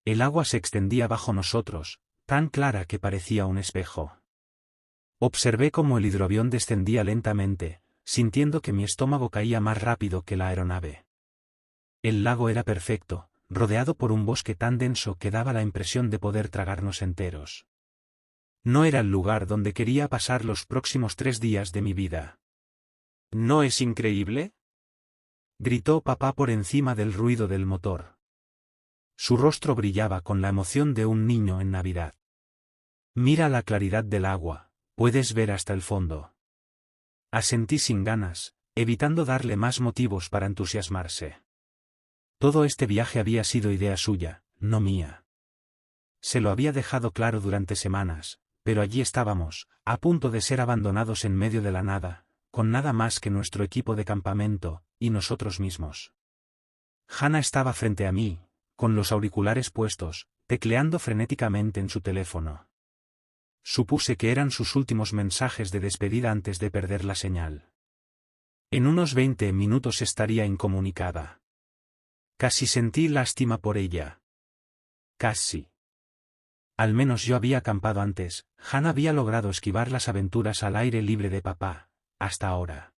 El agua se extendía bajo nosotros, tan clara que parecía un espejo. Observé cómo el hidroavión descendía lentamente, sintiendo que mi estómago caía más rápido que la aeronave. El lago era perfecto, rodeado por un bosque tan denso que daba la impresión de poder tragarnos enteros. No era el lugar donde quería pasar los próximos 3 días de mi vida. ¿No es increíble?, gritó papá por encima del ruido del motor. Su rostro brillaba con la emoción de un niño en Navidad. Mira la claridad del agua, puedes ver hasta el fondo. Asentí sin ganas, evitando darle más motivos para entusiasmarse. Todo este viaje había sido idea suya, no mía. Se lo había dejado claro durante semanas, pero allí estábamos, a punto de ser abandonados en medio de la nada, con nada más que nuestro equipo de campamento, y nosotros mismos. Hannah estaba frente a mí, con los auriculares puestos, tecleando frenéticamente en su teléfono. Supuse que eran sus últimos mensajes de despedida antes de perder la señal. En unos 20 minutos estaría incomunicada. Casi sentí lástima por ella. Casi. Al menos yo había acampado antes. Hannah había logrado esquivar las aventuras al aire libre de papá, hasta ahora.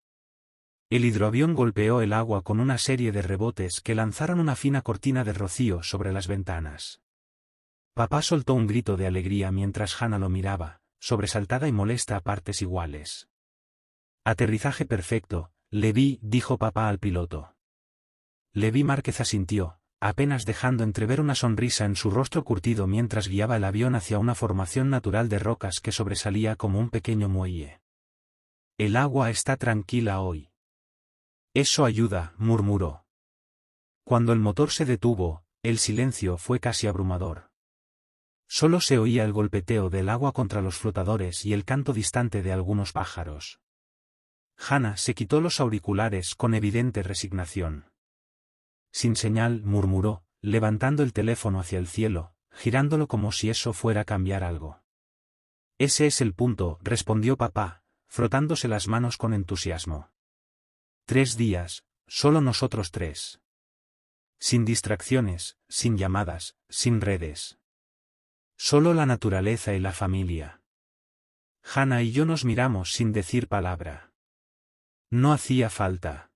El hidroavión golpeó el agua con una serie de rebotes que lanzaron una fina cortina de rocío sobre las ventanas. Papá soltó un grito de alegría mientras Hannah lo miraba, sobresaltada y molesta a partes iguales. Aterrizaje perfecto, Levi, dijo papá al piloto. Levi Márquez asintió, apenas dejando entrever una sonrisa en su rostro curtido mientras guiaba el avión hacia una formación natural de rocas que sobresalía como un pequeño muelle. El agua está tranquila hoy. Eso ayuda, murmuró. Cuando el motor se detuvo, el silencio fue casi abrumador. Solo se oía el golpeteo del agua contra los flotadores y el canto distante de algunos pájaros. Hannah se quitó los auriculares con evidente resignación. Sin señal, murmuró, levantando el teléfono hacia el cielo, girándolo como si eso fuera a cambiar algo. Ese es el punto, respondió papá, frotándose las manos con entusiasmo. 3 días, solo nosotros 3. Sin distracciones, sin llamadas, sin redes. Solo la naturaleza y la familia. Hannah y yo nos miramos sin decir palabra. No hacía falta.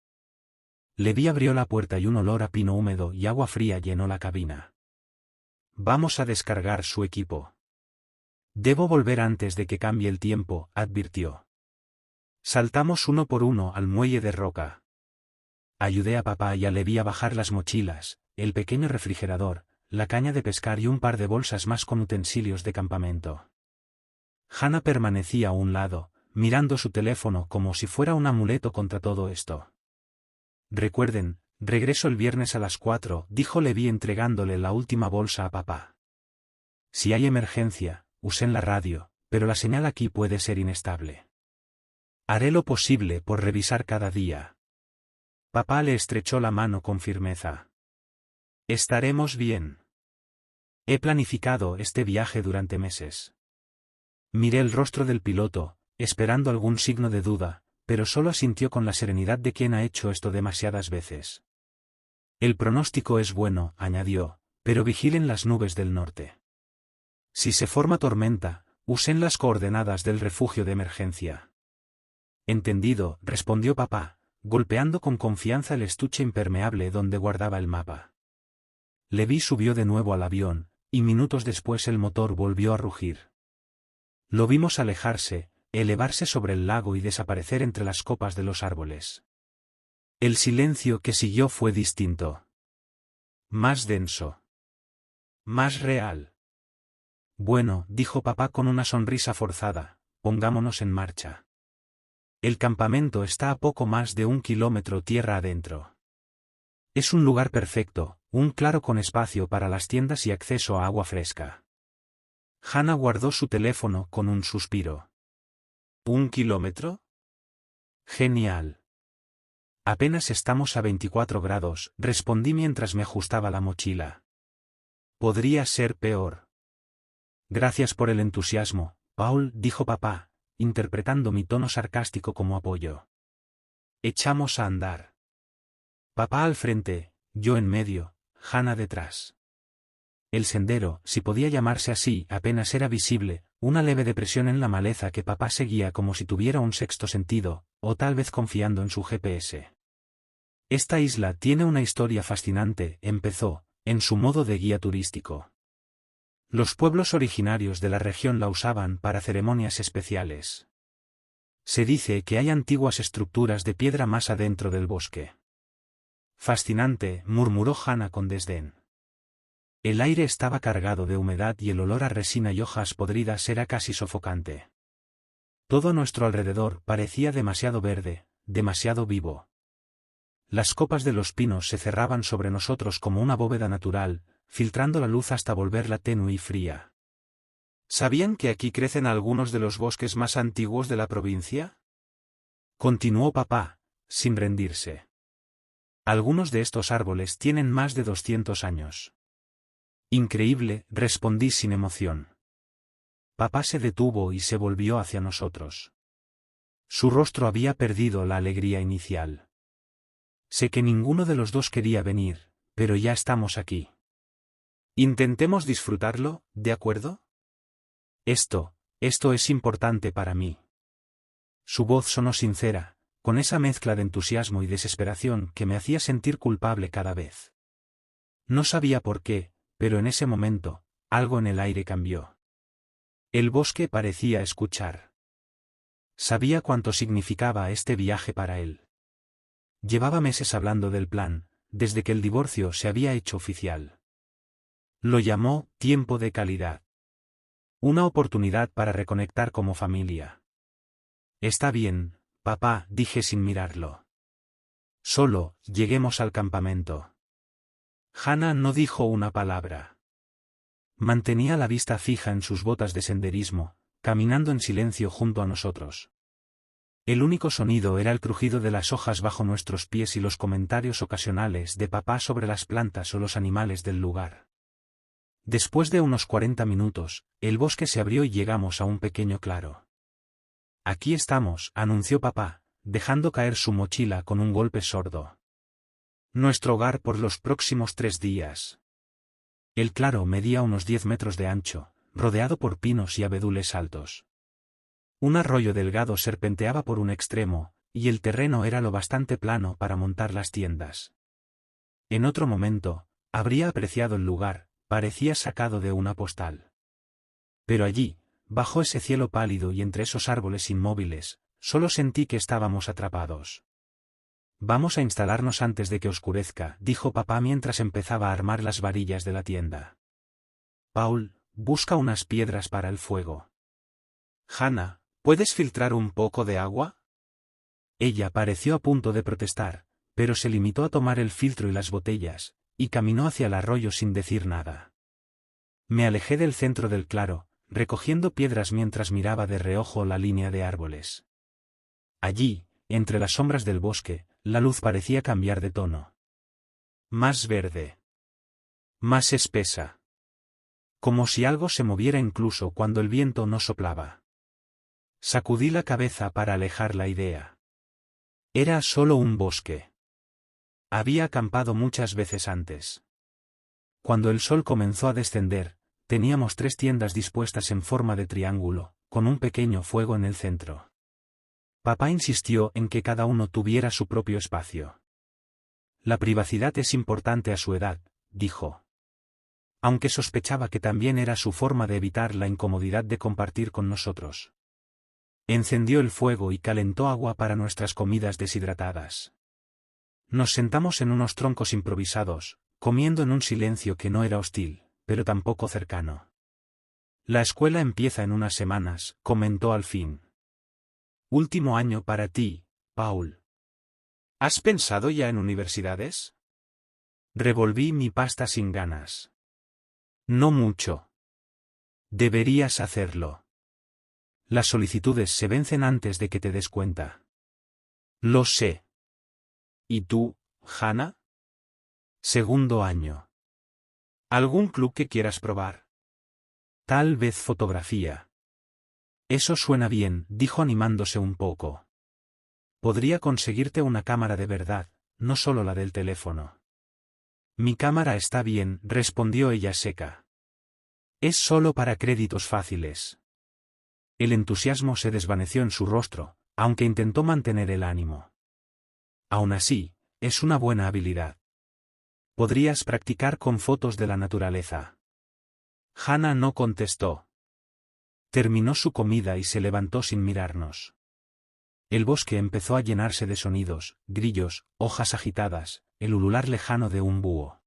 Levi abrió la puerta y un olor a pino húmedo y agua fría llenó la cabina. Vamos a descargar su equipo. Debo volver antes de que cambie el tiempo, advirtió. Saltamos uno por uno al muelle de roca. Ayudé a papá y a Levi a bajar las mochilas, el pequeño refrigerador, la caña de pescar y un par de bolsas más con utensilios de campamento. Hannah permanecía a un lado, mirando su teléfono como si fuera un amuleto contra todo esto. Recuerden, regreso el viernes a las 4, dijo Levi entregándole la última bolsa a papá. Si hay emergencia, usen la radio, pero la señal aquí puede ser inestable. Haré lo posible por revisar cada día. Papá le estrechó la mano con firmeza. Estaremos bien. He planificado este viaje durante meses. Miré el rostro del piloto, esperando algún signo de duda, pero solo asintió con la serenidad de quien ha hecho esto demasiadas veces. El pronóstico es bueno, añadió, pero vigilen las nubes del norte. Si se forma tormenta, usen las coordenadas del refugio de emergencia. Entendido, respondió papá, golpeando con confianza el estuche impermeable donde guardaba el mapa. Levi subió de nuevo al avión, y minutos después el motor volvió a rugir. Lo vimos alejarse, elevarse sobre el lago y desaparecer entre las copas de los árboles. El silencio que siguió fue distinto. Más denso. Más real. Bueno, dijo papá con una sonrisa forzada, pongámonos en marcha. El campamento está a poco más de 1 kilómetro tierra adentro. Es un lugar perfecto, un claro con espacio para las tiendas y acceso a agua fresca. Hannah guardó su teléfono con un suspiro. ¿1 kilómetro? Genial. Apenas estamos a 24 grados, respondí mientras me ajustaba la mochila. Podría ser peor. Gracias por el entusiasmo, Paul, dijo papá, interpretando mi tono sarcástico como apoyo. Echamos a andar. Papá al frente, yo en medio, Hannah detrás. El sendero, si podía llamarse así, apenas era visible, una leve depresión en la maleza que papá seguía como si tuviera un sexto sentido, o tal vez confiando en su GPS. Esta isla tiene una historia fascinante, empezó, en su modo de guía turístico. Los pueblos originarios de la región la usaban para ceremonias especiales. Se dice que hay antiguas estructuras de piedra más adentro del bosque. Fascinante, murmuró Hannah con desdén. El aire estaba cargado de humedad y el olor a resina y hojas podridas era casi sofocante. Todo a nuestro alrededor parecía demasiado verde, demasiado vivo. Las copas de los pinos se cerraban sobre nosotros como una bóveda natural, filtrando la luz hasta volverla tenue y fría. ¿Sabían que aquí crecen algunos de los bosques más antiguos de la provincia? Continuó papá, sin rendirse. Algunos de estos árboles tienen más de 200 años. Increíble, respondí sin emoción. Papá se detuvo y se volvió hacia nosotros. Su rostro había perdido la alegría inicial. Sé que ninguno de los dos quería venir, pero ya estamos aquí. Intentemos disfrutarlo, ¿de acuerdo? Esto es importante para mí. Su voz sonó sincera, con esa mezcla de entusiasmo y desesperación que me hacía sentir culpable cada vez. No sabía por qué, pero en ese momento, algo en el aire cambió. El bosque parecía escuchar. Sabía cuánto significaba este viaje para él. Llevaba meses hablando del plan, desde que el divorcio se había hecho oficial. Lo llamó tiempo de calidad. Una oportunidad para reconectar como familia. Está bien, papá, dije sin mirarlo. Solo, lleguemos al campamento. Hannah no dijo una palabra. Mantenía la vista fija en sus botas de senderismo, caminando en silencio junto a nosotros. El único sonido era el crujido de las hojas bajo nuestros pies y los comentarios ocasionales de papá sobre las plantas o los animales del lugar. Después de unos 40 minutos, el bosque se abrió y llegamos a un pequeño claro. Aquí estamos, anunció papá, dejando caer su mochila con un golpe sordo. Nuestro hogar por los próximos 3 días. El claro medía unos 10 metros de ancho, rodeado por pinos y abedules altos. Un arroyo delgado serpenteaba por un extremo, y el terreno era lo bastante plano para montar las tiendas. En otro momento, habría apreciado el lugar, parecía sacado de una postal. Pero allí, bajo ese cielo pálido y entre esos árboles inmóviles, solo sentí que estábamos atrapados. Vamos a instalarnos antes de que oscurezca, dijo papá mientras empezaba a armar las varillas de la tienda. Paul, busca unas piedras para el fuego. Hannah, ¿puedes filtrar un poco de agua? Ella pareció a punto de protestar, pero se limitó a tomar el filtro y las botellas, y caminó hacia el arroyo sin decir nada. Me alejé del centro del claro, recogiendo piedras mientras miraba de reojo la línea de árboles. Allí, entre las sombras del bosque, la luz parecía cambiar de tono. Más verde. Más espesa. Como si algo se moviera incluso cuando el viento no soplaba. Sacudí la cabeza para alejar la idea. Era solo un bosque. Había acampado muchas veces antes. Cuando el sol comenzó a descender, teníamos 3 tiendas dispuestas en forma de triángulo, con un pequeño fuego en el centro. Papá insistió en que cada uno tuviera su propio espacio. La privacidad es importante a su edad, dijo. Aunque sospechaba que también era su forma de evitar la incomodidad de compartir con nosotros. Encendió el fuego y calentó agua para nuestras comidas deshidratadas. Nos sentamos en unos troncos improvisados, comiendo en un silencio que no era hostil, pero tampoco cercano. La escuela empieza en unas semanas, comentó al fin. Último año para ti, Paul. ¿Has pensado ya en universidades? Revolví mi pasta sin ganas. No mucho. Deberías hacerlo. Las solicitudes se vencen antes de que te des cuenta. Lo sé. ¿Y tú, Hannah? Segundo año. ¿Algún club que quieras probar? Tal vez fotografía. Eso suena bien, dijo animándose un poco. Podría conseguirte una cámara de verdad, no solo la del teléfono. Mi cámara está bien, respondió ella seca. Es solo para créditos fáciles. El entusiasmo se desvaneció en su rostro, aunque intentó mantener el ánimo. Aún así, es una buena habilidad. Podrías practicar con fotos de la naturaleza. Hannah no contestó. Terminó su comida y se levantó sin mirarnos. El bosque empezó a llenarse de sonidos, grillos, hojas agitadas, el ulular lejano de un búho.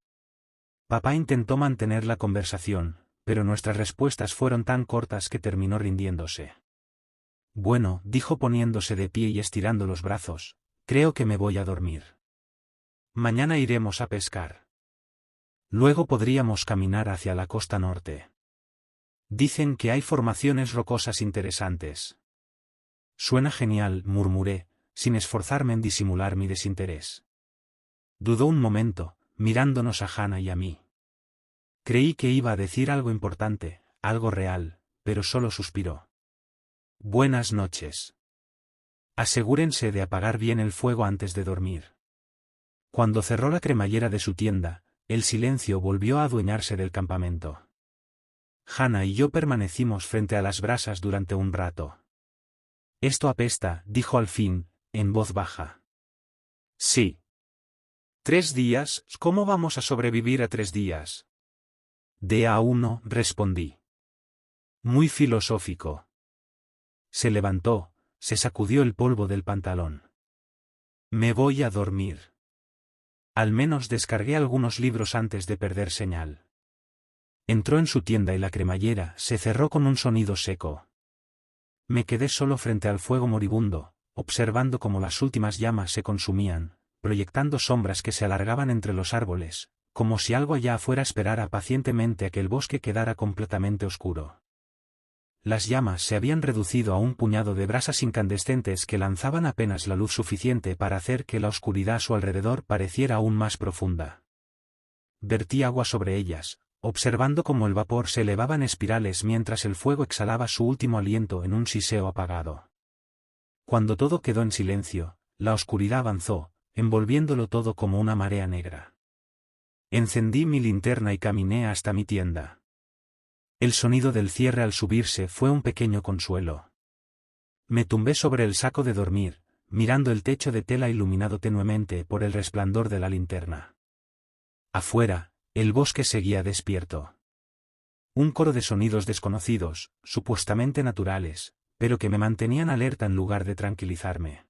Papá intentó mantener la conversación, pero nuestras respuestas fueron tan cortas que terminó rindiéndose. Bueno, dijo poniéndose de pie y estirando los brazos, creo que me voy a dormir. Mañana iremos a pescar. Luego podríamos caminar hacia la costa norte. Dicen que hay formaciones rocosas interesantes. Suena genial, murmuré, sin esforzarme en disimular mi desinterés. Dudó un momento, mirándonos a Hannah y a mí. Creí que iba a decir algo importante, algo real, pero solo suspiró. Buenas noches. Asegúrense de apagar bien el fuego antes de dormir. Cuando cerró la cremallera de su tienda, el silencio volvió a adueñarse del campamento. Hannah y yo permanecimos frente a las brasas durante un rato. Esto apesta, dijo al fin, en voz baja. Sí. 3 días, ¿cómo vamos a sobrevivir a 3 días? De a uno, respondí. Muy filosófico. Se levantó, se sacudió el polvo del pantalón. Me voy a dormir. Al menos descargué algunos libros antes de perder señal. Entró en su tienda y la cremallera se cerró con un sonido seco. Me quedé solo frente al fuego moribundo, observando cómo las últimas llamas se consumían, proyectando sombras que se alargaban entre los árboles, como si algo allá afuera esperara pacientemente a que el bosque quedara completamente oscuro. Las llamas se habían reducido a un puñado de brasas incandescentes que lanzaban apenas la luz suficiente para hacer que la oscuridad a su alrededor pareciera aún más profunda. Vertí agua sobre ellas, observando cómo el vapor se elevaba en espirales mientras el fuego exhalaba su último aliento en un siseo apagado. Cuando todo quedó en silencio, la oscuridad avanzó, envolviéndolo todo como una marea negra. Encendí mi linterna y caminé hasta mi tienda. El sonido del cierre al subirse fue un pequeño consuelo. Me tumbé sobre el saco de dormir, mirando el techo de tela iluminado tenuemente por el resplandor de la linterna. Afuera, el bosque seguía despierto. Un coro de sonidos desconocidos, supuestamente naturales, pero que me mantenían alerta en lugar de tranquilizarme.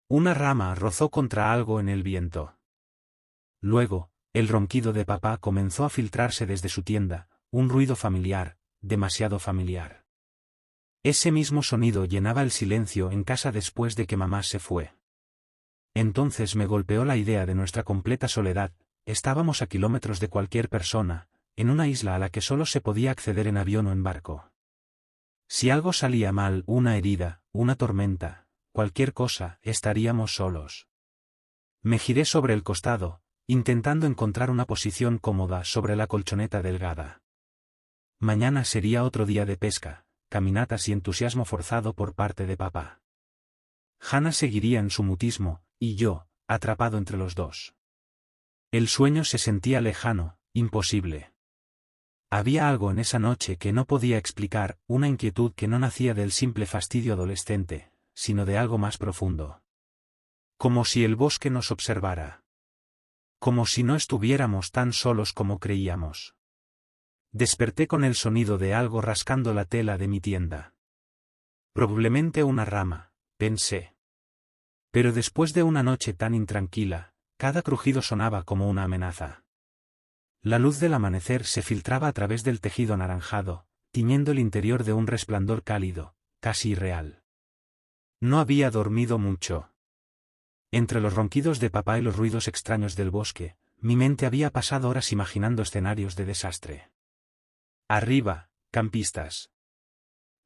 Una rama rozó contra algo en el viento. Luego, el ronquido de papá comenzó a filtrarse desde su tienda, un ruido familiar, demasiado familiar. Ese mismo sonido llenaba el silencio en casa después de que mamá se fue. Entonces me golpeó la idea de nuestra completa soledad. Estábamos a kilómetros de cualquier persona, en una isla a la que solo se podía acceder en avión o en barco. Si algo salía mal, una herida, una tormenta, cualquier cosa, estaríamos solos. Me giré sobre el costado, intentando encontrar una posición cómoda sobre la colchoneta delgada. Mañana sería otro día de pesca, caminatas y entusiasmo forzado por parte de papá. Hannah seguiría en su mutismo, y yo, atrapado entre los dos. El sueño se sentía lejano, imposible. Había algo en esa noche que no podía explicar, una inquietud que no nacía del simple fastidio adolescente, sino de algo más profundo. Como si el bosque nos observara. Como si no estuviéramos tan solos como creíamos. Desperté con el sonido de algo rascando la tela de mi tienda. Probablemente una rama, pensé. Pero después de una noche tan intranquila, cada crujido sonaba como una amenaza. La luz del amanecer se filtraba a través del tejido anaranjado, tiñendo el interior de un resplandor cálido, casi irreal. No había dormido mucho. Entre los ronquidos de papá y los ruidos extraños del bosque, mi mente había pasado horas imaginando escenarios de desastre. Arriba, campistas.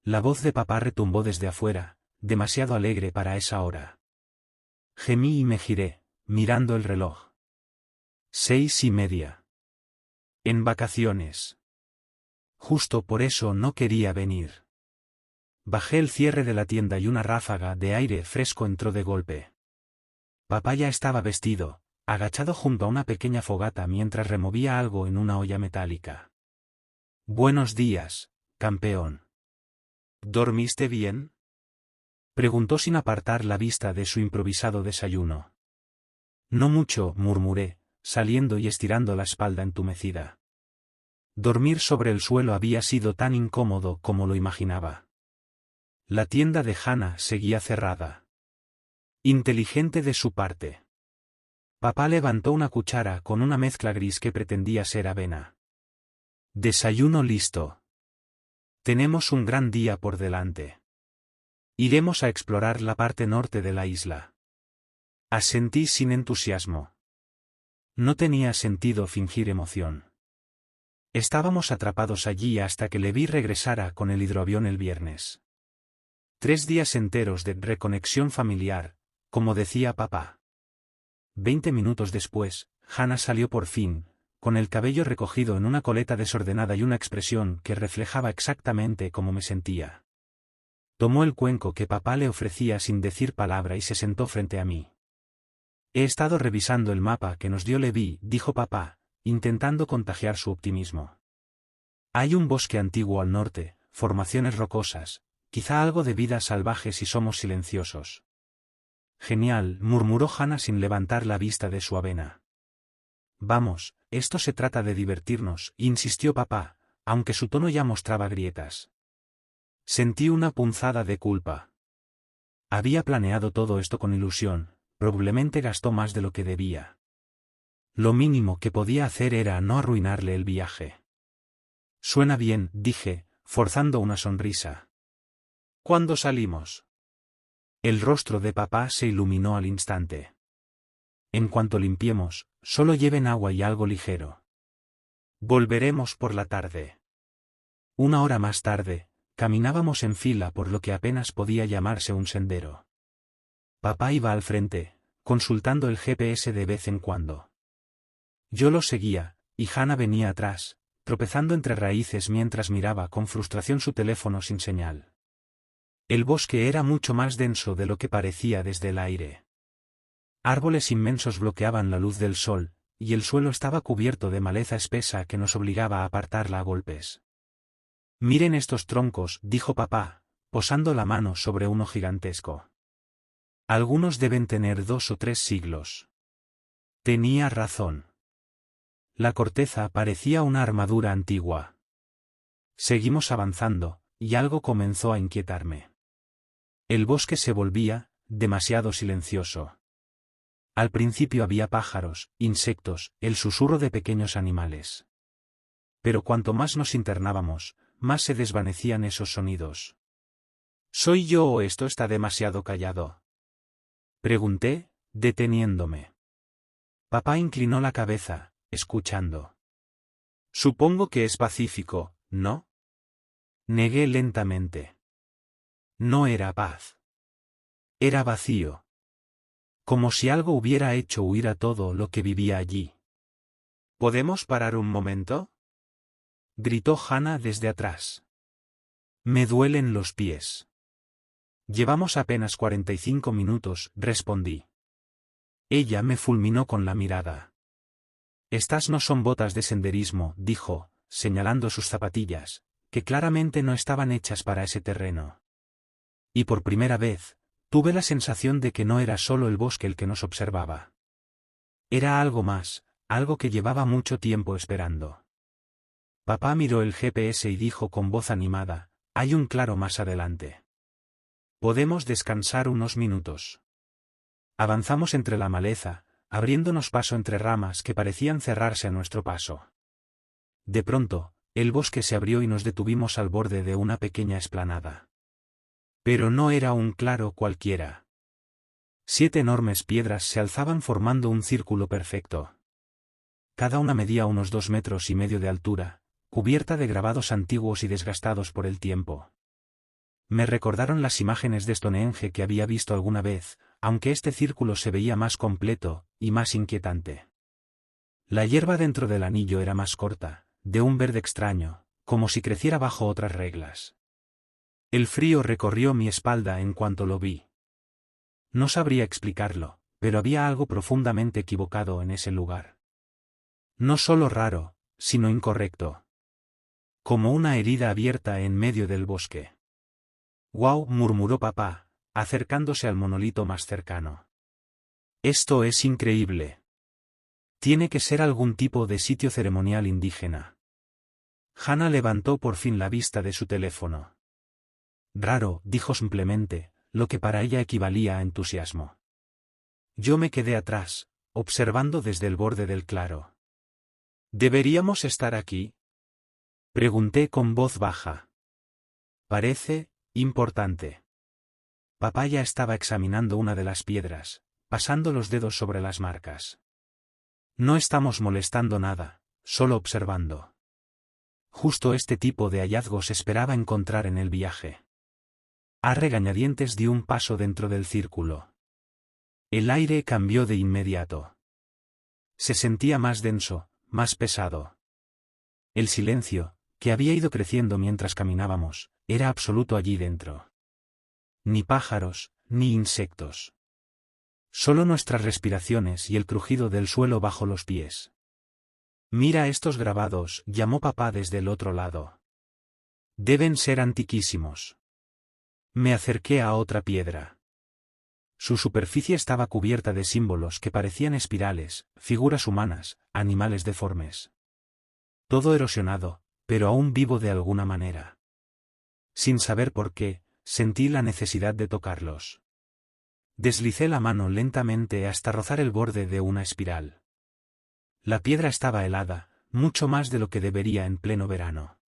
La voz de papá retumbó desde afuera, demasiado alegre para esa hora. Gemí y me giré, mirando el reloj. 6:30. En vacaciones. Justo por eso no quería venir. Bajé el cierre de la tienda y una ráfaga de aire fresco entró de golpe. Papá ya estaba vestido, agachado junto a una pequeña fogata mientras removía algo en una olla metálica. Buenos días, campeón. ¿Dormiste bien? Preguntó sin apartar la vista de su improvisado desayuno. No mucho, murmuré, saliendo y estirando la espalda entumecida. Dormir sobre el suelo había sido tan incómodo como lo imaginaba. La tienda de Hannah seguía cerrada. Inteligente de su parte. Papá levantó una cuchara con una mezcla gris que pretendía ser avena. Desayuno listo. Tenemos un gran día por delante. Iremos a explorar la parte norte de la isla. Asentí sin entusiasmo. No tenía sentido fingir emoción. Estábamos atrapados allí hasta que le vi regresara con el hidroavión el viernes. 3 días enteros de reconexión familiar, como decía papá. 20 minutos después, Hannah salió por fin, con el cabello recogido en una coleta desordenada y una expresión que reflejaba exactamente cómo me sentía. Tomó el cuenco que papá le ofrecía sin decir palabra y se sentó frente a mí. He estado revisando el mapa que nos dio Levi, dijo papá, intentando contagiar su optimismo. Hay un bosque antiguo al norte, formaciones rocosas, quizá algo de vida salvaje si somos silenciosos. Genial, murmuró Hannah sin levantar la vista de su avena. Vamos, esto se trata de divertirnos, insistió papá, aunque su tono ya mostraba grietas. Sentí una punzada de culpa. Había planeado todo esto con ilusión, probablemente gastó más de lo que debía. Lo mínimo que podía hacer era no arruinarle el viaje. Suena bien, dije, forzando una sonrisa. ¿Cuándo salimos? El rostro de papá se iluminó al instante. En cuanto limpiemos, solo lleven agua y algo ligero. Volveremos por la tarde. 1 hora más tarde, caminábamos en fila por lo que apenas podía llamarse un sendero. Papá iba al frente, consultando el GPS de vez en cuando. Yo lo seguía, y Hannah venía atrás, tropezando entre raíces mientras miraba con frustración su teléfono sin señal. El bosque era mucho más denso de lo que parecía desde el aire. Árboles inmensos bloqueaban la luz del sol, y el suelo estaba cubierto de maleza espesa que nos obligaba a apartarla a golpes. Miren estos troncos, dijo papá, posando la mano sobre uno gigantesco. Algunos deben tener 2 o 3 siglos. Tenía razón. La corteza parecía una armadura antigua. Seguimos avanzando, y algo comenzó a inquietarme. El bosque se volvía demasiado silencioso. Al principio había pájaros, insectos, el susurro de pequeños animales. Pero cuanto más nos internábamos, más se desvanecían esos sonidos. ¿Soy yo o esto está demasiado callado? Pregunté, deteniéndome. Papá inclinó la cabeza, escuchando. Supongo que es pacífico, ¿no? Negué lentamente. No era paz. Era vacío. Como si algo hubiera hecho huir a todo lo que vivía allí. ¿Podemos parar un momento? Gritó Hannah desde atrás. Me duelen los pies. Llevamos apenas 45 minutos, respondí. Ella me fulminó con la mirada. Estas no son botas de senderismo, dijo, señalando sus zapatillas, que claramente no estaban hechas para ese terreno. Y por primera vez, tuve la sensación de que no era solo el bosque el que nos observaba. Era algo más, algo que llevaba mucho tiempo esperando. Papá miró el GPS y dijo con voz animada, hay un claro más adelante. Podemos descansar unos minutos. Avanzamos entre la maleza, abriéndonos paso entre ramas que parecían cerrarse a nuestro paso. De pronto, el bosque se abrió y nos detuvimos al borde de una pequeña explanada. Pero no era un claro cualquiera. 7 enormes piedras se alzaban formando un círculo perfecto. Cada una medía unos 2,5 metros de altura, cubierta de grabados antiguos y desgastados por el tiempo. Me recordaron las imágenes de Stonehenge que había visto alguna vez, aunque este círculo se veía más completo, y más inquietante. La hierba dentro del anillo era más corta, de un verde extraño, como si creciera bajo otras reglas. El frío recorrió mi espalda en cuanto lo vi. No sabría explicarlo, pero había algo profundamente equivocado en ese lugar. No solo raro, sino incorrecto. como una herida abierta en medio del bosque. «Guau», murmuró papá, acercándose al monolito más cercano. «Esto es increíble. Tiene que ser algún tipo de sitio ceremonial indígena». Hannah levantó por fin la vista de su teléfono. «Raro», dijo simplemente, lo que para ella equivalía a entusiasmo. Yo me quedé atrás, observando desde el borde del claro. «¿Deberíamos estar aquí?», pregunté con voz baja. «Parece importante». Papá ya estaba examinando una de las piedras, pasando los dedos sobre las marcas. «No estamos molestando nada, solo observando». Justo este tipo de hallazgos esperaba encontrar en el viaje. A regañadientes dio un paso dentro del círculo. El aire cambió de inmediato. Se sentía más denso, más pesado. El silencio, que había ido creciendo mientras caminábamos, era absoluto allí dentro. Ni pájaros, ni insectos. Solo nuestras respiraciones y el crujido del suelo bajo los pies. «Mira estos grabados», llamó papá desde el otro lado. «Deben ser antiquísimos». Me acerqué a otra piedra. Su superficie estaba cubierta de símbolos que parecían espirales, figuras humanas, animales deformes. Todo erosionado, pero aún vivo de alguna manera. Sin saber por qué, sentí la necesidad de tocarlos. Deslicé la mano lentamente hasta rozar el borde de una espiral. La piedra estaba helada, mucho más de lo que debería en pleno verano.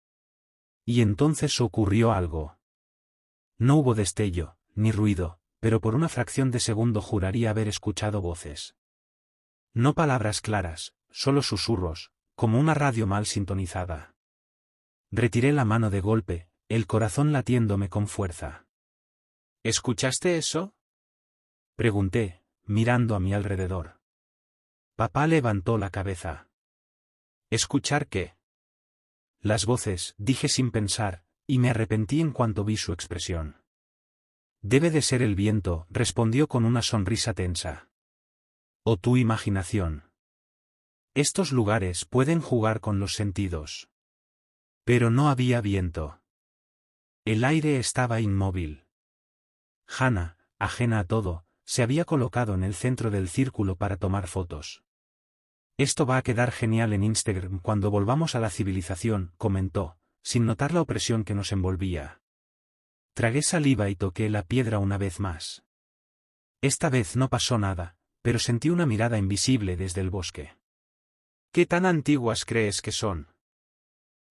Y entonces ocurrió algo. No hubo destello, ni ruido, pero por una fracción de segundo juraría haber escuchado voces. No palabras claras, solo susurros, como una radio mal sintonizada. Retiré la mano de golpe, el corazón latiéndome con fuerza. «¿Escuchaste eso?», pregunté, mirando a mi alrededor. Papá levantó la cabeza. «¿Escuchar qué?». «Las voces», dije sin pensar, y me arrepentí en cuanto vi su expresión. «Debe de ser el viento», respondió con una sonrisa tensa. «O tu imaginación. Estos lugares pueden jugar con los sentidos». Pero no había viento. El aire estaba inmóvil. Hannah, ajena a todo, se había colocado en el centro del círculo para tomar fotos. «Esto va a quedar genial en Instagram cuando volvamos a la civilización», comentó, sin notar la opresión que nos envolvía. Tragué saliva y toqué la piedra una vez más. Esta vez no pasó nada, pero sentí una mirada invisible desde el bosque. «¿Qué tan antiguas crees que son?»,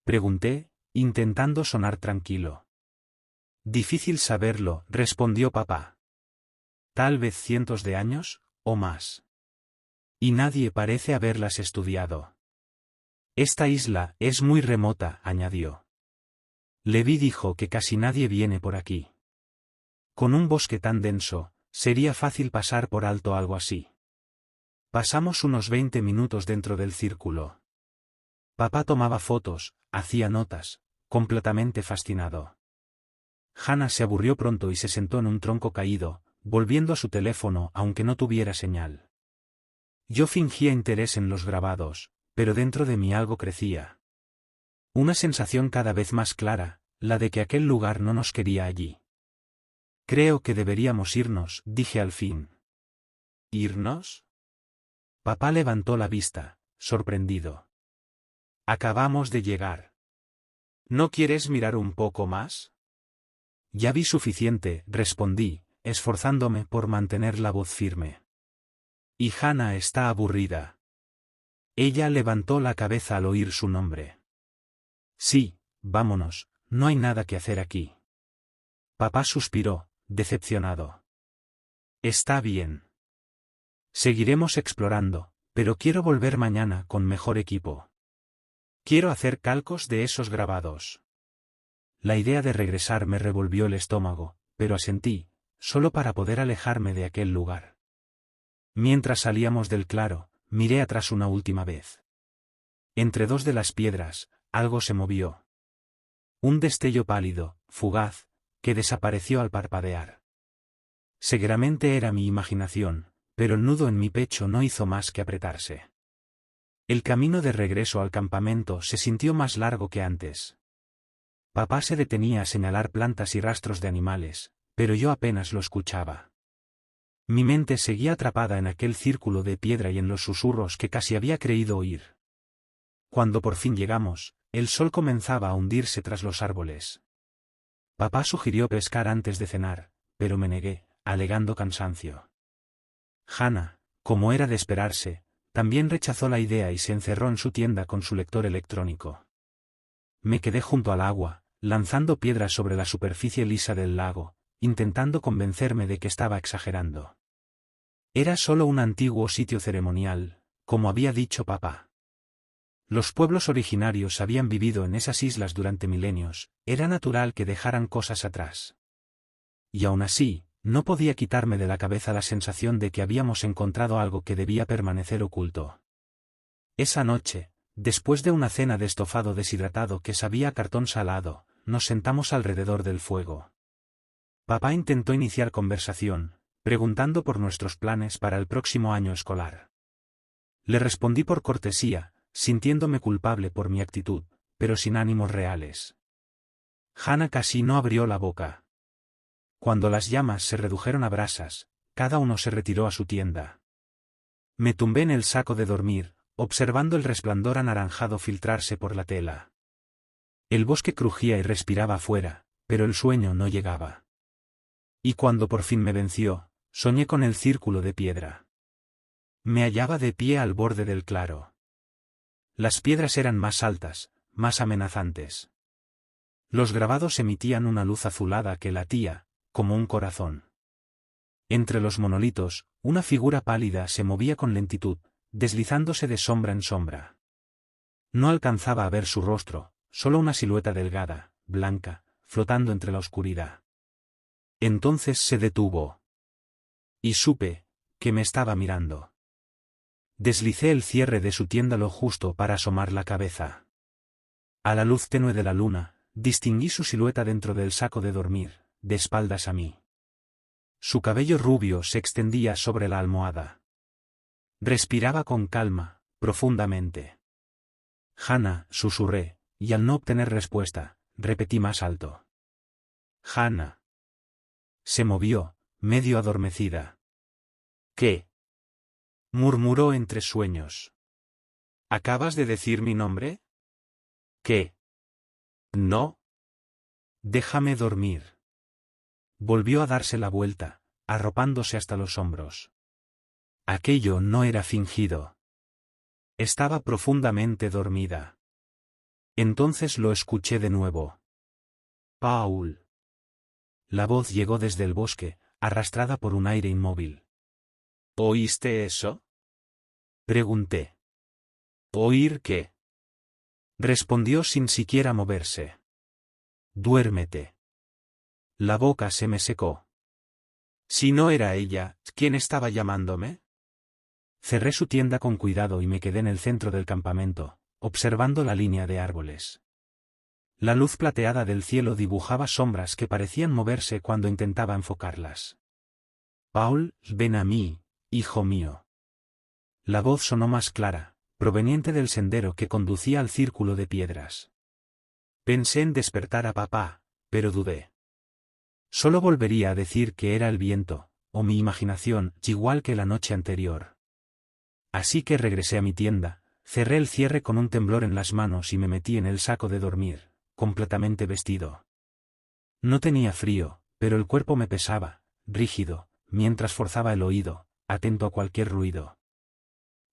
pregunté, intentando sonar tranquilo. «Difícil saberlo», respondió papá. «Tal vez cientos de años, o más. Y nadie parece haberlas estudiado». «Esta isla es muy remota», añadió. «Levi dijo que casi nadie viene por aquí. Con un bosque tan denso, sería fácil pasar por alto algo así». Pasamos unos 20 minutos dentro del círculo. Papá tomaba fotos, hacía notas, completamente fascinado. Hannah se aburrió pronto y se sentó en un tronco caído, volviendo a su teléfono aunque no tuviera señal. Yo fingía interés en los grabados, pero dentro de mí algo crecía. Una sensación cada vez más clara, la de que aquel lugar no nos quería allí. «Creo que deberíamos irnos», dije al fin. «¿Irnos?». Papá levantó la vista, sorprendido. «Acabamos de llegar. ¿No quieres mirar un poco más?». «Ya vi suficiente», respondí, esforzándome por mantener la voz firme. «Y Hannah está aburrida». Ella levantó la cabeza al oír su nombre. «Sí, vámonos, no hay nada que hacer aquí». Papá suspiró, decepcionado. «Está bien. Seguiremos explorando, pero quiero volver mañana con mejor equipo. Quiero hacer calcos de esos grabados». La idea de regresar me revolvió el estómago, pero asentí, solo para poder alejarme de aquel lugar. Mientras salíamos del claro, miré atrás una última vez. Entre dos de las piedras, algo se movió. Un destello pálido, fugaz, que desapareció al parpadear. Seguramente era mi imaginación, pero el nudo en mi pecho no hizo más que apretarse. El camino de regreso al campamento se sintió más largo que antes. Papá se detenía a señalar plantas y rastros de animales, pero yo apenas lo escuchaba. Mi mente seguía atrapada en aquel círculo de piedra y en los susurros que casi había creído oír. Cuando por fin llegamos, el sol comenzaba a hundirse tras los árboles. Papá sugirió pescar antes de cenar, pero me negué, alegando cansancio. Hannah, como era de esperarse, también rechazó la idea y se encerró en su tienda con su lector electrónico. Me quedé junto al agua, lanzando piedras sobre la superficie lisa del lago, intentando convencerme de que estaba exagerando. Era solo un antiguo sitio ceremonial, como había dicho papá. Los pueblos originarios habían vivido en esas islas durante milenios, era natural que dejaran cosas atrás. Y aún así, no podía quitarme de la cabeza la sensación de que habíamos encontrado algo que debía permanecer oculto. Esa noche, después de una cena de estofado deshidratado que sabía a cartón salado, nos sentamos alrededor del fuego. Papá intentó iniciar conversación, preguntando por nuestros planes para el próximo año escolar. Le respondí por cortesía, sintiéndome culpable por mi actitud, pero sin ánimos reales. Hannah casi no abrió la boca. Cuando las llamas se redujeron a brasas, cada uno se retiró a su tienda. Me tumbé en el saco de dormir, observando el resplandor anaranjado filtrarse por la tela. El bosque crujía y respiraba afuera, pero el sueño no llegaba. Y cuando por fin me venció, soñé con el círculo de piedra. Me hallaba de pie al borde del claro. Las piedras eran más altas, más amenazantes. Los grabados emitían una luz azulada que latía, como un corazón. Entre los monolitos, una figura pálida se movía con lentitud, deslizándose de sombra en sombra. No alcanzaba a ver su rostro, solo una silueta delgada, blanca, flotando entre la oscuridad. Entonces se detuvo. Y supe que me estaba mirando. Deslicé el cierre de su tienda lo justo para asomar la cabeza. A la luz tenue de la luna, distinguí su silueta dentro del saco de dormir, de espaldas a mí. Su cabello rubio se extendía sobre la almohada. Respiraba con calma, profundamente. Hannah, susurré, y al no obtener respuesta, repetí más alto. Hannah. Se movió, medio adormecida. ¿Qué? Murmuró entre sueños. ¿Acabas de decir mi nombre? ¿Qué? No. Déjame dormir. Volvió a darse la vuelta, arropándose hasta los hombros. Aquello no era fingido. Estaba profundamente dormida. Entonces lo escuché de nuevo. Paul. La voz llegó desde el bosque, arrastrada por un aire inmóvil. ¿Oíste eso? Pregunté. ¿Oír qué? Respondió sin siquiera moverse. Duérmete. La boca se me secó. Si no era ella, ¿quién estaba llamándome? Cerré su tienda con cuidado y me quedé en el centro del campamento, observando la línea de árboles. La luz plateada del cielo dibujaba sombras que parecían moverse cuando intentaba enfocarlas. Paul, ven a mí, hijo mío. La voz sonó más clara, proveniente del sendero que conducía al círculo de piedras. Pensé en despertar a papá, pero dudé. Solo volvería a decir que era el viento, o mi imaginación, igual que la noche anterior. Así que regresé a mi tienda, cerré el cierre con un temblor en las manos y me metí en el saco de dormir, completamente vestido. No tenía frío, pero el cuerpo me pesaba, rígido, mientras forzaba el oído, atento a cualquier ruido.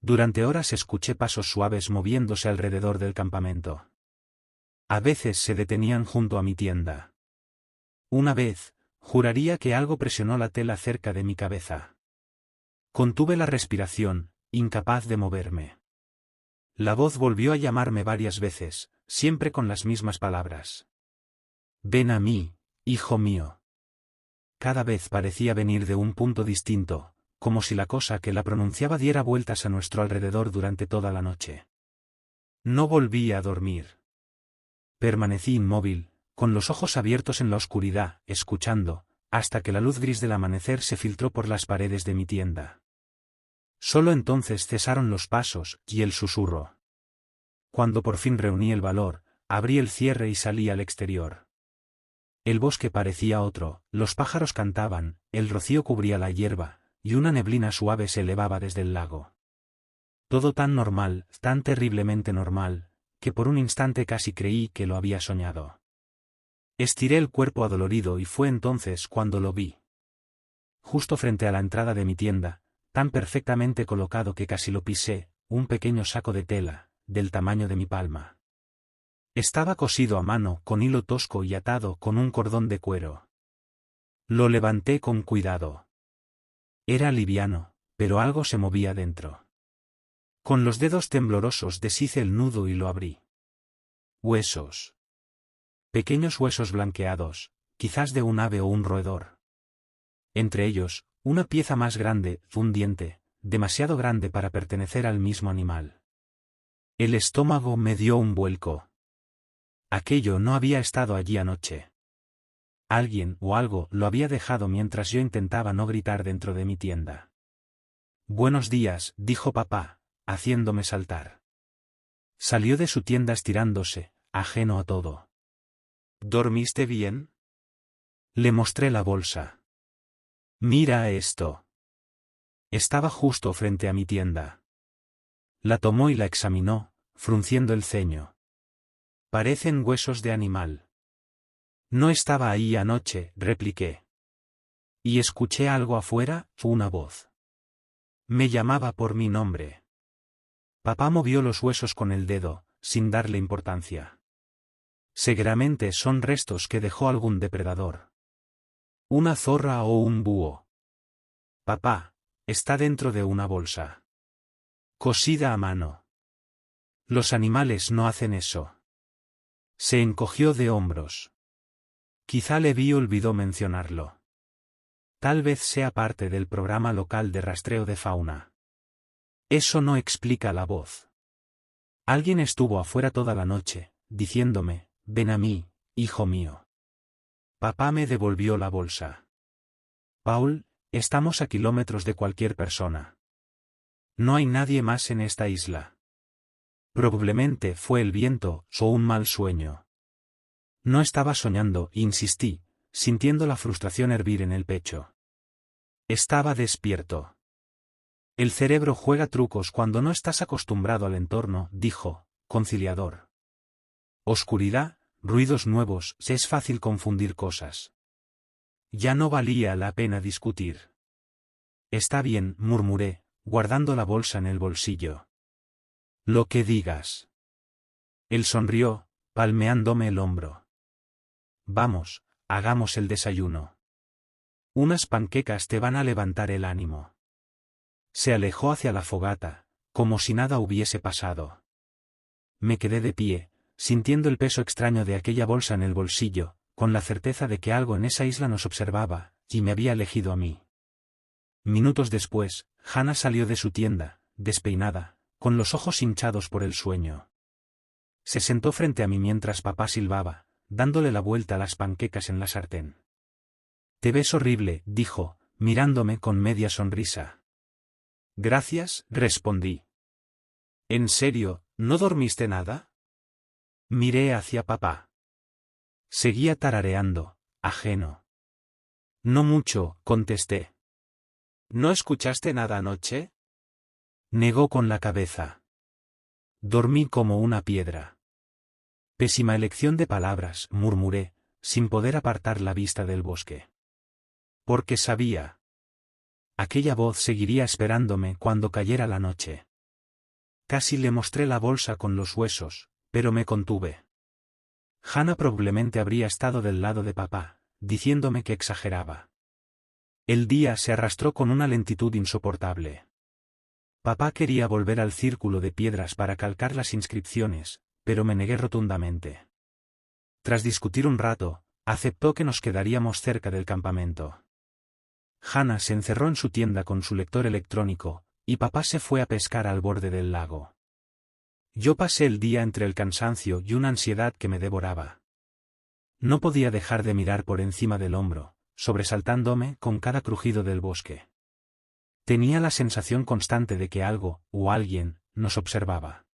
Durante horas escuché pasos suaves moviéndose alrededor del campamento. A veces se detenían junto a mi tienda. Una vez, juraría que algo presionó la tela cerca de mi cabeza. Contuve la respiración, incapaz de moverme. La voz volvió a llamarme varias veces, siempre con las mismas palabras. Ven a mí, hijo mío. Cada vez parecía venir de un punto distinto, como si la cosa que la pronunciaba diera vueltas a nuestro alrededor durante toda la noche. No volví a dormir. Permanecí inmóvil, con los ojos abiertos en la oscuridad, escuchando, hasta que la luz gris del amanecer se filtró por las paredes de mi tienda. Solo entonces cesaron los pasos y el susurro. Cuando por fin reuní el valor, abrí el cierre y salí al exterior. El bosque parecía otro, los pájaros cantaban, el rocío cubría la hierba, y una neblina suave se elevaba desde el lago. Todo tan normal, tan terriblemente normal, que por un instante casi creí que lo había soñado. Estiré el cuerpo adolorido y fue entonces cuando lo vi. Justo frente a la entrada de mi tienda, tan perfectamente colocado que casi lo pisé, un pequeño saco de tela, del tamaño de mi palma. Estaba cosido a mano con hilo tosco y atado con un cordón de cuero. Lo levanté con cuidado. Era liviano, pero algo se movía dentro. Con los dedos temblorosos deshice el nudo y lo abrí. Huesos. Pequeños huesos blanqueados, quizás de un ave o un roedor. Entre ellos, una pieza más grande, un diente, demasiado grande para pertenecer al mismo animal. El estómago me dio un vuelco. Aquello no había estado allí anoche. Alguien o algo lo había dejado mientras yo intentaba no gritar dentro de mi tienda. Buenos días, dijo papá, haciéndome saltar. Salió de su tienda estirándose, ajeno a todo. ¿Dormiste bien? Le mostré la bolsa. Mira esto. Estaba justo frente a mi tienda. La tomó y la examinó, frunciendo el ceño. Parecen huesos de animal. No estaba ahí anoche, repliqué. Y escuché algo afuera, fue una voz. Me llamaba por mi nombre. Papá movió los huesos con el dedo, sin darle importancia. Seguramente son restos que dejó algún depredador. Una zorra o un búho. Papá, está dentro de una bolsa. Cosida a mano. Los animales no hacen eso. Se encogió de hombros. Quizá Levi olvidó mencionarlo. Tal vez sea parte del programa local de rastreo de fauna. Eso no explica la voz. Alguien estuvo afuera toda la noche, diciéndome, ven a mí, hijo mío. Papá me devolvió la bolsa. Paul, estamos a kilómetros de cualquier persona. No hay nadie más en esta isla. Probablemente fue el viento, o un mal sueño. No estaba soñando, insistí, sintiendo la frustración hervir en el pecho. Estaba despierto. El cerebro juega trucos cuando no estás acostumbrado al entorno, dijo, conciliador. Oscuridad, ruidos nuevos, es fácil confundir cosas. Ya no valía la pena discutir. Está bien, murmuré, guardando la bolsa en el bolsillo. Lo que digas. Él sonrió, palmeándome el hombro. Vamos, hagamos el desayuno. Unas panquecas te van a levantar el ánimo. Se alejó hacia la fogata, como si nada hubiese pasado. Me quedé de pie, sintiendo el peso extraño de aquella bolsa en el bolsillo, con la certeza de que algo en esa isla nos observaba, y me había elegido a mí. Minutos después, Hannah salió de su tienda, despeinada, con los ojos hinchados por el sueño. Se sentó frente a mí mientras papá silbaba, dándole la vuelta a las panquecas en la sartén. Te ves horrible, dijo, mirándome con media sonrisa. Gracias, respondí. ¿En serio, no dormiste nada? Miré hacia papá. Seguía tarareando, ajeno. No mucho, contesté. ¿No escuchaste nada anoche? Negó con la cabeza. Dormí como una piedra. Pésima elección de palabras, murmuré, sin poder apartar la vista del bosque. Porque sabía. Aquella voz seguiría esperándome cuando cayera la noche. Casi le mostré la bolsa con los huesos, pero me contuve. Hannah probablemente habría estado del lado de papá, diciéndome que exageraba. El día se arrastró con una lentitud insoportable. Papá quería volver al círculo de piedras para calcar las inscripciones, pero me negué rotundamente. Tras discutir un rato, aceptó que nos quedaríamos cerca del campamento. Hannah se encerró en su tienda con su lector electrónico, y papá se fue a pescar al borde del lago. Yo pasé el día entre el cansancio y una ansiedad que me devoraba. No podía dejar de mirar por encima del hombro, sobresaltándome con cada crujido del bosque. Tenía la sensación constante de que algo, o alguien, nos observaba.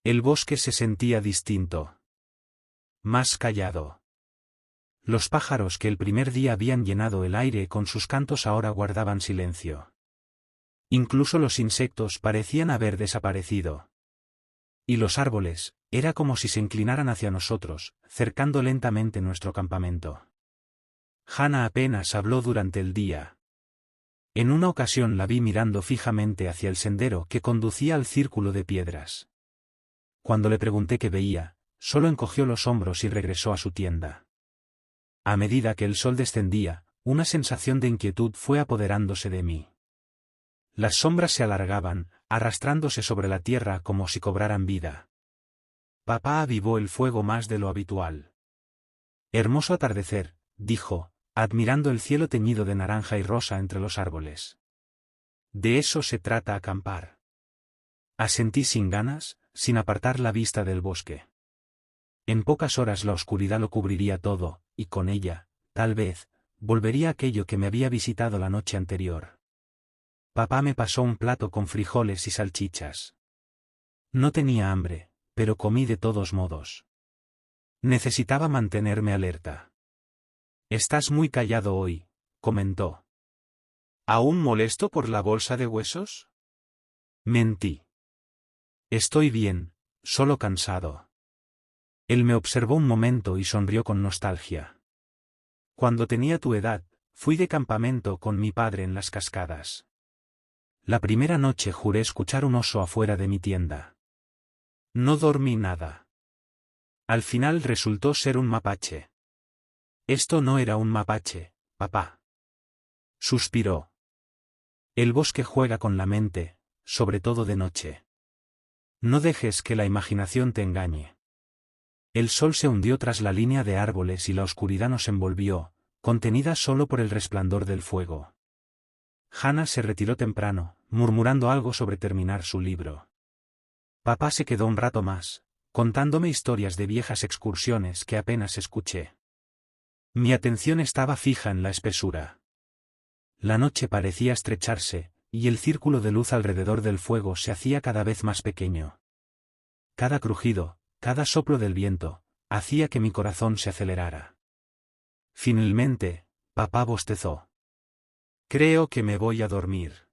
El bosque se sentía distinto. más callado. Los pájaros que el primer día habían llenado el aire con sus cantos ahora guardaban silencio. Incluso los insectos parecían haber desaparecido. Y los árboles, era como si se inclinaran hacia nosotros, cercando lentamente nuestro campamento. Hannah apenas habló durante el día. En una ocasión la vi mirando fijamente hacia el sendero que conducía al círculo de piedras. Cuando le pregunté qué veía, solo encogió los hombros y regresó a su tienda. A medida que el sol descendía, una sensación de inquietud fue apoderándose de mí. Las sombras se alargaban, arrastrándose sobre la tierra como si cobraran vida. Papá avivó el fuego más de lo habitual. Hermoso atardecer, dijo, admirando el cielo teñido de naranja y rosa entre los árboles. De eso se trata acampar. Asentí sin ganas, sin apartar la vista del bosque. En pocas horas la oscuridad lo cubriría todo, y con ella, tal vez, volvería aquello que me había visitado la noche anterior. Papá me pasó un plato con frijoles y salchichas. No tenía hambre, pero comí de todos modos. Necesitaba mantenerme alerta. «Estás muy callado hoy», comentó. «¿Aún molesto por la bolsa de huesos?» Mentí. «Estoy bien, solo cansado». Él me observó un momento y sonrió con nostalgia. «Cuando tenía tu edad, fui de campamento con mi padre en las cascadas. La primera noche juré escuchar un oso afuera de mi tienda. No dormí nada. Al final resultó ser un mapache». «Esto no era un mapache, papá». Suspiró. «El bosque juega con la mente, sobre todo de noche. No dejes que la imaginación te engañe». El sol se hundió tras la línea de árboles y la oscuridad nos envolvió, contenida solo por el resplandor del fuego. Hannah se retiró temprano, murmurando algo sobre terminar su libro. Papá se quedó un rato más, contándome historias de viejas excursiones que apenas escuché. Mi atención estaba fija en la espesura. La noche parecía estrecharse, y el círculo de luz alrededor del fuego se hacía cada vez más pequeño. Cada crujido, cada soplo del viento, hacía que mi corazón se acelerara. Finalmente, papá bostezó. «Creo que me voy a dormir».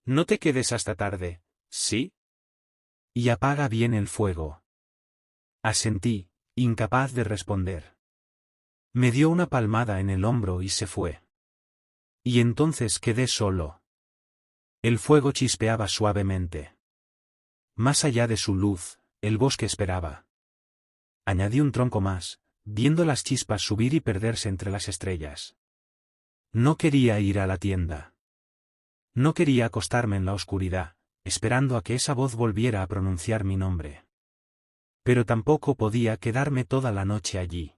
«No te quedes hasta tarde, ¿sí?» «Y apaga bien el fuego». Asentí, incapaz de responder. Me dio una palmada en el hombro y se fue. Y entonces quedé solo. El fuego chispeaba suavemente. Más allá de su luz, el bosque esperaba. Añadí un tronco más, viendo las chispas subir y perderse entre las estrellas. No quería ir a la tienda. No quería acostarme en la oscuridad, esperando a que esa voz volviera a pronunciar mi nombre. Pero tampoco podía quedarme toda la noche allí.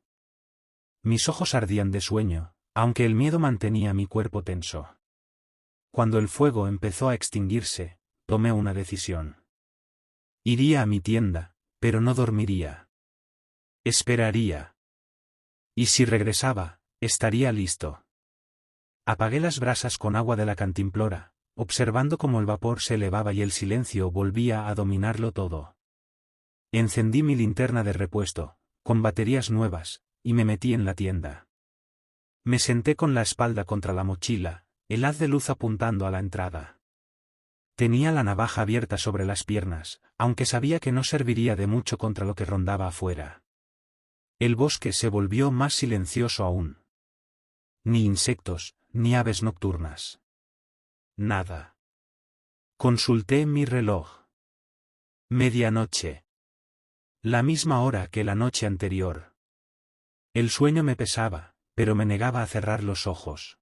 Mis ojos ardían de sueño, aunque el miedo mantenía mi cuerpo tenso. Cuando el fuego empezó a extinguirse, tomé una decisión. Iría a mi tienda, pero no dormiría. Esperaría. Y si regresaba, estaría listo. Apagué las brasas con agua de la cantimplora, observando cómo el vapor se elevaba y el silencio volvía a dominarlo todo. Encendí mi linterna de repuesto, con baterías nuevas, y me metí en la tienda. Me senté con la espalda contra la mochila, el haz de luz apuntando a la entrada. Tenía la navaja abierta sobre las piernas, aunque sabía que no serviría de mucho contra lo que rondaba afuera. El bosque se volvió más silencioso aún. Ni insectos, ni aves nocturnas. Nada. Consulté mi reloj. Medianoche. La misma hora que la noche anterior. El sueño me pesaba, pero me negaba a cerrar los ojos.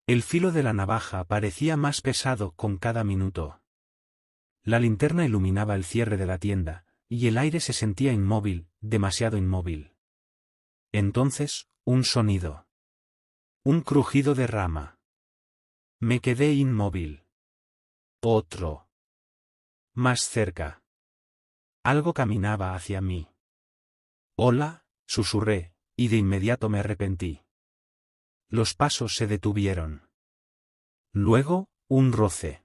El filo de la navaja parecía más pesado con cada minuto. La linterna iluminaba el cierre de la tienda, y el aire se sentía inmóvil, demasiado inmóvil. Entonces, un sonido. Un crujido de rama. Me quedé inmóvil. Otro. Más cerca. Algo caminaba hacia mí. «Hola», susurré, y de inmediato me arrepentí. Los pasos se detuvieron. Luego, un roce.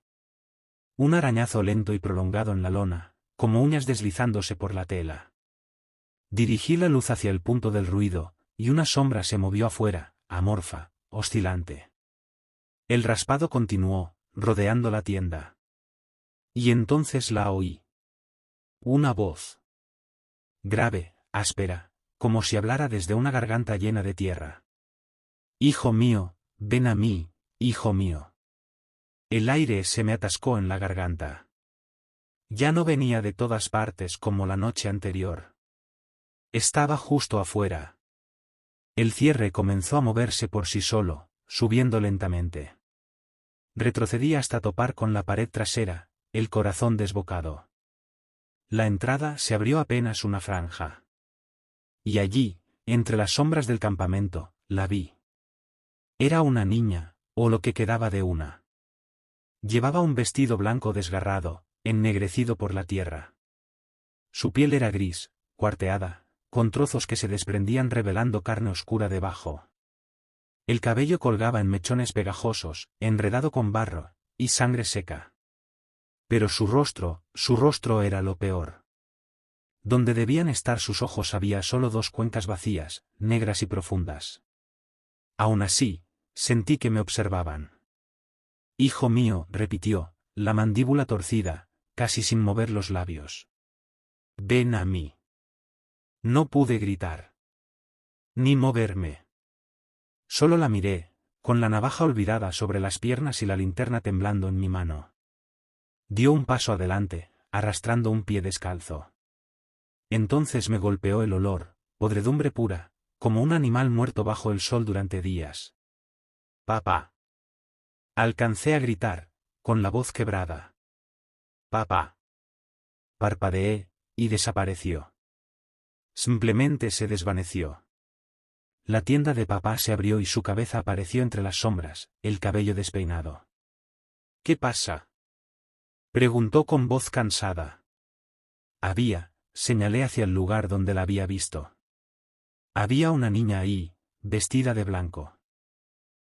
Un arañazo lento y prolongado en la lona, como uñas deslizándose por la tela. Dirigí la luz hacia el punto del ruido, y una sombra se movió afuera, amorfa, oscilante. El raspado continuó, rodeando la tienda. Y entonces la oí. Una voz. Grave, áspera, como si hablara desde una garganta llena de tierra. Hijo mío, ven a mí, hijo mío. El aire se me atascó en la garganta. Ya no venía de todas partes como la noche anterior. Estaba justo afuera. El cierre comenzó a moverse por sí solo, subiendo lentamente. Retrocedí hasta topar con la pared trasera, el corazón desbocado. La entrada se abrió apenas una franja. Y allí, entre las sombras del campamento, la vi. Era una niña, o lo que quedaba de una. Llevaba un vestido blanco desgarrado, ennegrecido por la tierra. Su piel era gris, cuarteada, con trozos que se desprendían revelando carne oscura debajo. El cabello colgaba en mechones pegajosos, enredado con barro, y sangre seca. Pero su rostro era lo peor. Donde debían estar sus ojos había solo dos cuencas vacías, negras y profundas. Aún así, sentí que me observaban. Hijo mío, repitió, la mandíbula torcida, casi sin mover los labios. Ven a mí. No pude gritar. Ni moverme. Solo la miré, con la navaja olvidada sobre las piernas y la linterna temblando en mi mano. Dio un paso adelante, arrastrando un pie descalzo. Entonces me golpeó el olor, podredumbre pura, como un animal muerto bajo el sol durante días. Papá. Alcancé a gritar, con la voz quebrada. Papá. Parpadeé, y desapareció. Simplemente se desvaneció. La tienda de papá se abrió y su cabeza apareció entre las sombras, el cabello despeinado. ¿Qué pasa? Preguntó con voz cansada. Señalé hacia el lugar donde la había visto. Había una niña ahí, vestida de blanco.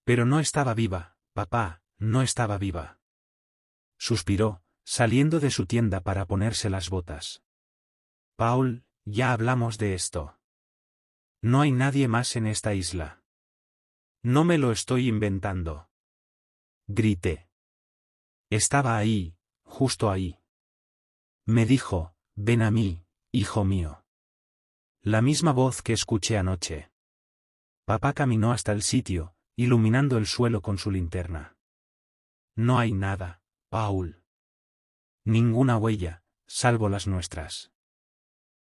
Pero no estaba viva, papá, no estaba viva. Suspiró, saliendo de su tienda para ponerse las botas. Paul, ya hablamos de esto. No hay nadie más en esta isla. No me lo estoy inventando. Grité. Estaba ahí, justo ahí. Me dijo, ven a mí, hijo mío. La misma voz que escuché anoche. Papá caminó hasta el sitio, iluminando el suelo con su linterna. No hay nada, Paul. Ninguna huella, salvo las nuestras.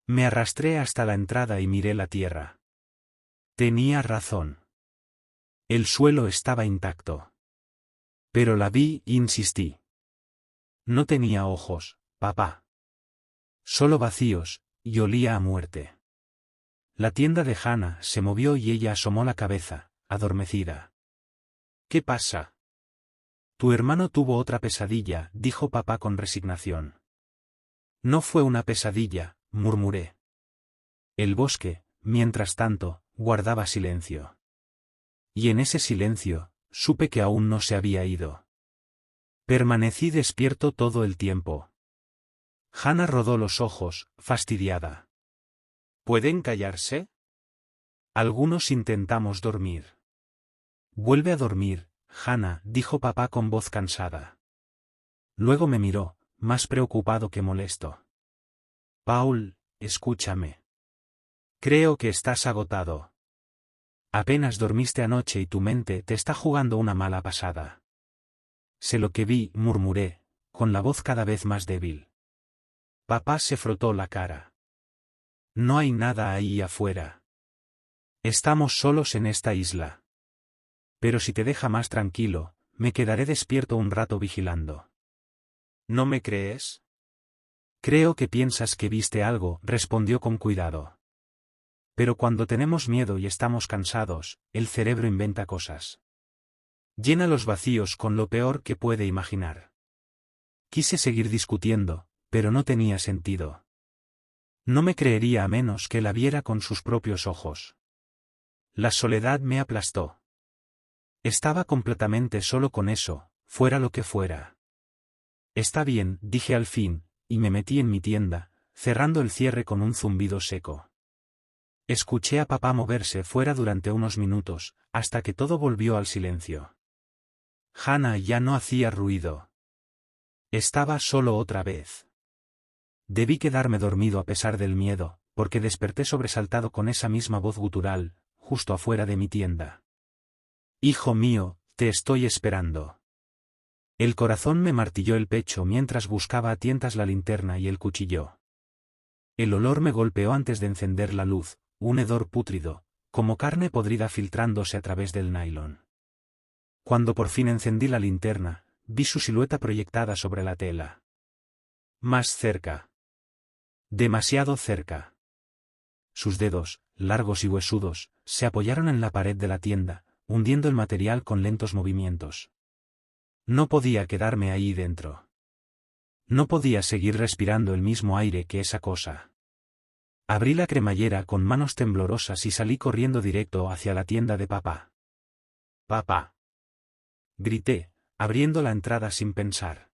Me arrastré hasta la entrada y miré la tierra. Tenía razón. El suelo estaba intacto. Pero la vi e insistí. No tenía ojos, papá. Solo vacíos, y olía a muerte. La tienda de Hannah se movió y ella asomó la cabeza, adormecida. ¿Qué pasa? Tu hermano tuvo otra pesadilla, dijo papá con resignación. No fue una pesadilla, murmuré. El bosque, mientras tanto, guardaba silencio. Y en ese silencio, supe que aún no se había ido. Permanecí despierto todo el tiempo. Hannah rodó los ojos, fastidiada. ¿Pueden callarse? Algunos intentamos dormir. Vuelve a dormir, Hannah, dijo papá con voz cansada. Luego me miró, más preocupado que molesto. Paul, escúchame. Creo que estás agotado. Apenas dormiste anoche y tu mente te está jugando una mala pasada. Sé lo que vi, murmuré, con la voz cada vez más débil. Papá se frotó la cara. No hay nada ahí afuera. Estamos solos en esta isla. Pero si te deja más tranquilo, me quedaré despierto un rato vigilando. ¿No me crees? Creo que piensas que viste algo, respondió con cuidado. Pero cuando tenemos miedo y estamos cansados, el cerebro inventa cosas. Llena los vacíos con lo peor que puede imaginar. Quise seguir discutiendo, pero no tenía sentido. No me creería a menos que la viera con sus propios ojos. La soledad me aplastó. Estaba completamente solo con eso, fuera lo que fuera. Está bien, dije al fin, y me metí en mi tienda, cerrando el cierre con un zumbido seco. Escuché a papá moverse fuera durante unos minutos, hasta que todo volvió al silencio. Hannah ya no hacía ruido. Estaba solo otra vez. Debí quedarme dormido a pesar del miedo, porque desperté sobresaltado con esa misma voz gutural, justo afuera de mi tienda. Hijo mío, te estoy esperando. El corazón me martilló el pecho mientras buscaba a tientas la linterna y el cuchillo. El olor me golpeó antes de encender la luz, un hedor pútrido, como carne podrida filtrándose a través del nylon. Cuando por fin encendí la linterna, vi su silueta proyectada sobre la tela. Más cerca. Demasiado cerca. Sus dedos, largos y huesudos, se apoyaron en la pared de la tienda, hundiendo el material con lentos movimientos. No podía quedarme ahí dentro. No podía seguir respirando el mismo aire que esa cosa. Abrí la cremallera con manos temblorosas y salí corriendo directo hacia la tienda de papá. «Papá», grité, abriendo la entrada sin pensar.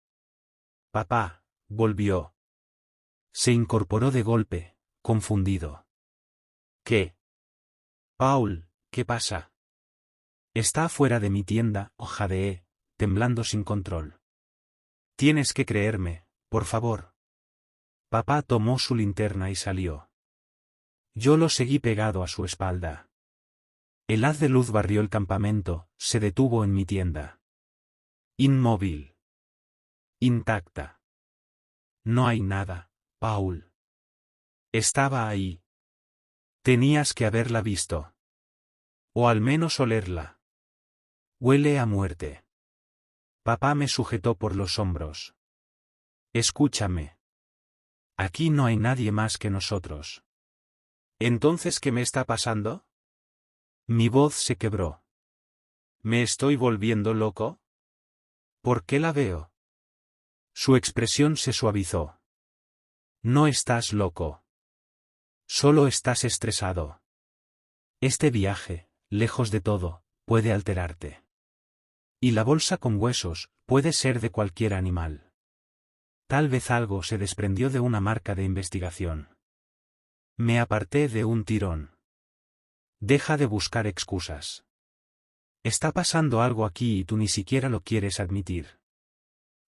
Papá volvió. Se incorporó de golpe, confundido. «¿Qué? Paul, ¿qué pasa?» «Está afuera de mi tienda», jadeé, temblando sin control. «Tienes que creerme, por favor». Papá tomó su linterna y salió. Yo lo seguí pegado a su espalda. El haz de luz barrió el campamento, se detuvo en mi tienda. Inmóvil. Intacta. No hay nada, Paul. Estaba ahí. Tenías que haberla visto. O al menos olerla. Huele a muerte. Papá me sujetó por los hombros. Escúchame. Aquí no hay nadie más que nosotros. ¿Entonces qué me está pasando? Mi voz se quebró. ¿Me estoy volviendo loco? ¿Por qué la veo? Su expresión se suavizó. No estás loco. Solo estás estresado. Este viaje, lejos de todo, puede alterarte. Y la bolsa con huesos, puede ser de cualquier animal. Tal vez algo se desprendió de una marca de investigación. Me aparté de un tirón. Deja de buscar excusas. Está pasando algo aquí y tú ni siquiera lo quieres admitir.